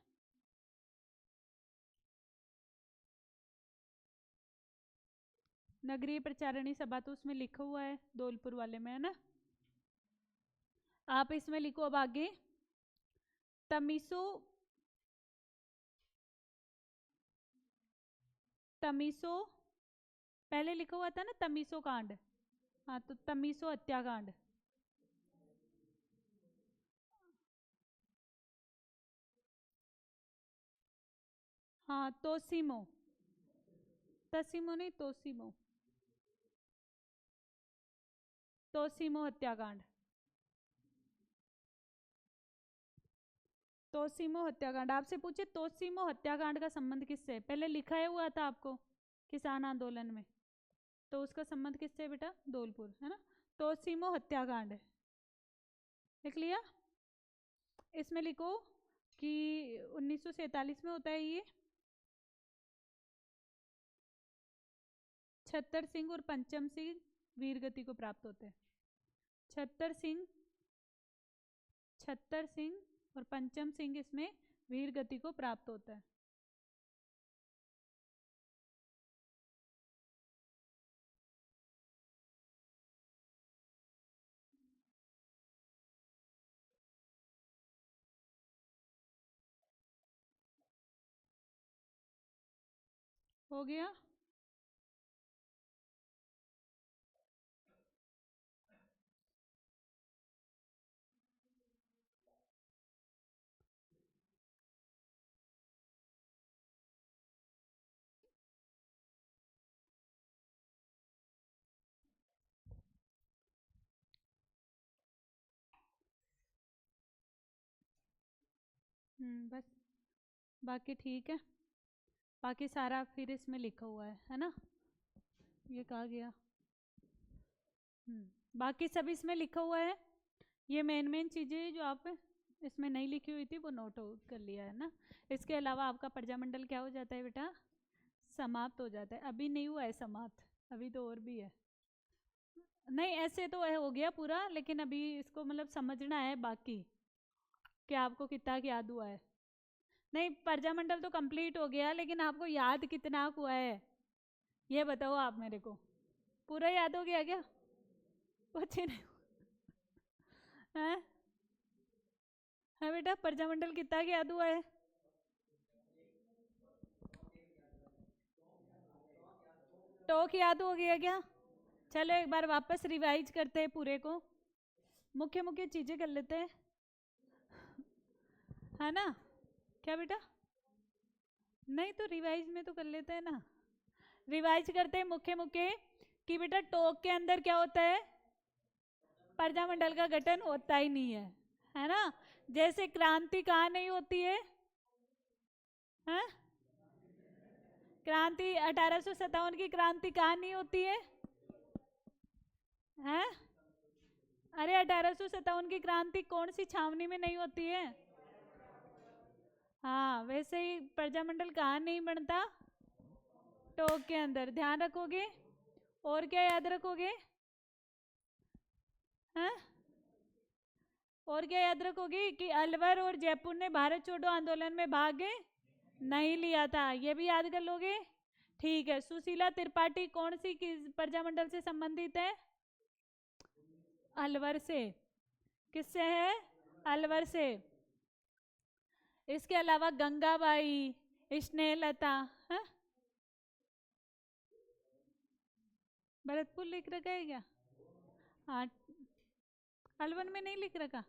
नगरीय प्रचारणी सभा तो उसमें लिखा हुआ है धौलपुर वाले में, है ना। आप इसमें लिखो अब आगे, तमिसो, तमिसो पहले लिखा हुआ था ना तमिसो कांड, हाँ तो तमिसो हत्याकांड। हाँ तोसीमो, तसीमो नहीं तोसीमो, तोसीमो हत्याकांड, तोसीमो हत्याकांड। आपसे पूछे तोसीमो हत्याकांड का संबंध किससे, पहले लिखा हुआ था आपको किसान आंदोलन में, तो उसका संबंध किससे है बेटा, धौलपुर, है ना। तोसीमो हत्याकांड लिख लिया। इसमें लिखो कि 1947 में होता है ये। छत्तर सिंह और पंचम सिंह वीर गति को प्राप्त होते हैं। छत्तर सिंह, छत्तर सिंह और पंचम सिंह इसमें वीर गति को प्राप्त होता है। हो गया। बस बाकी ठीक है, बाकी सारा फिर इसमें लिखा हुआ है ना। ये कहा गया, बाकी सब इसमें लिखा हुआ है। ये मेन मेन चीज़ें जो आप इसमें नहीं लिखी हुई थी वो नोट कर लिया है ना। इसके अलावा आपका प्रजामंडल क्या हो जाता है बेटा, समाप्त हो जाता है। अभी नहीं हुआ है समाप्त, अभी तो और भी है। नहीं ऐसे तो हो गया पूरा, लेकिन अभी इसको मतलब समझना है बाकी कि आपको कितना याद हुआ है। नहीं प्रजामंडल तो कंप्लीट हो गया, लेकिन आपको याद कितना हुआ है ये बताओ आप मेरे को। पूरा याद हो गया क्या, कुछ नहीं है? हाँ बेटा प्रजामंडल कितना याद हुआ है, टोक याद हो गया क्या? चलो एक बार वापस रिवाइज करते हैं पूरे को, मुख्य मुख्य चीजें कर लेते हैं, है ना। क्या बेटा, नहीं तो रिवाइज में तो कर लेते हैं ना। रिवाइज करते हैं मुख्य मुख्य कि बेटा टोक के अंदर क्या होता है, प्रजामंडल का गठन होता ही नहीं है ना। जैसे क्रांति कहाँ नहीं होती है? क्रांति 1857 की क्रांति कहाँ नहीं होती है? अरे 1857 की क्रांति कौन सी छावनी में नहीं होती है? हाँ वैसे ही प्रजामंडल कहाँ नहीं बनता, टोक के अंदर, ध्यान रखोगे। और क्या याद रखोगे, हैं? और क्या याद रखोगे कि अलवर और जयपुर ने भारत छोड़ो आंदोलन में भाग नहीं लिया था, ये भी याद कर लोगे। ठीक है, सुशीला त्रिपाठी कौन सी प्रजामंडल से संबंधित है, अलवर से। किससे है, अलवर से। इसके अलावा गंगाबाई, स्नेहलता, है? भरतपुर लिख रखा है क्या? हाँ अलवर में नहीं लिख रखा।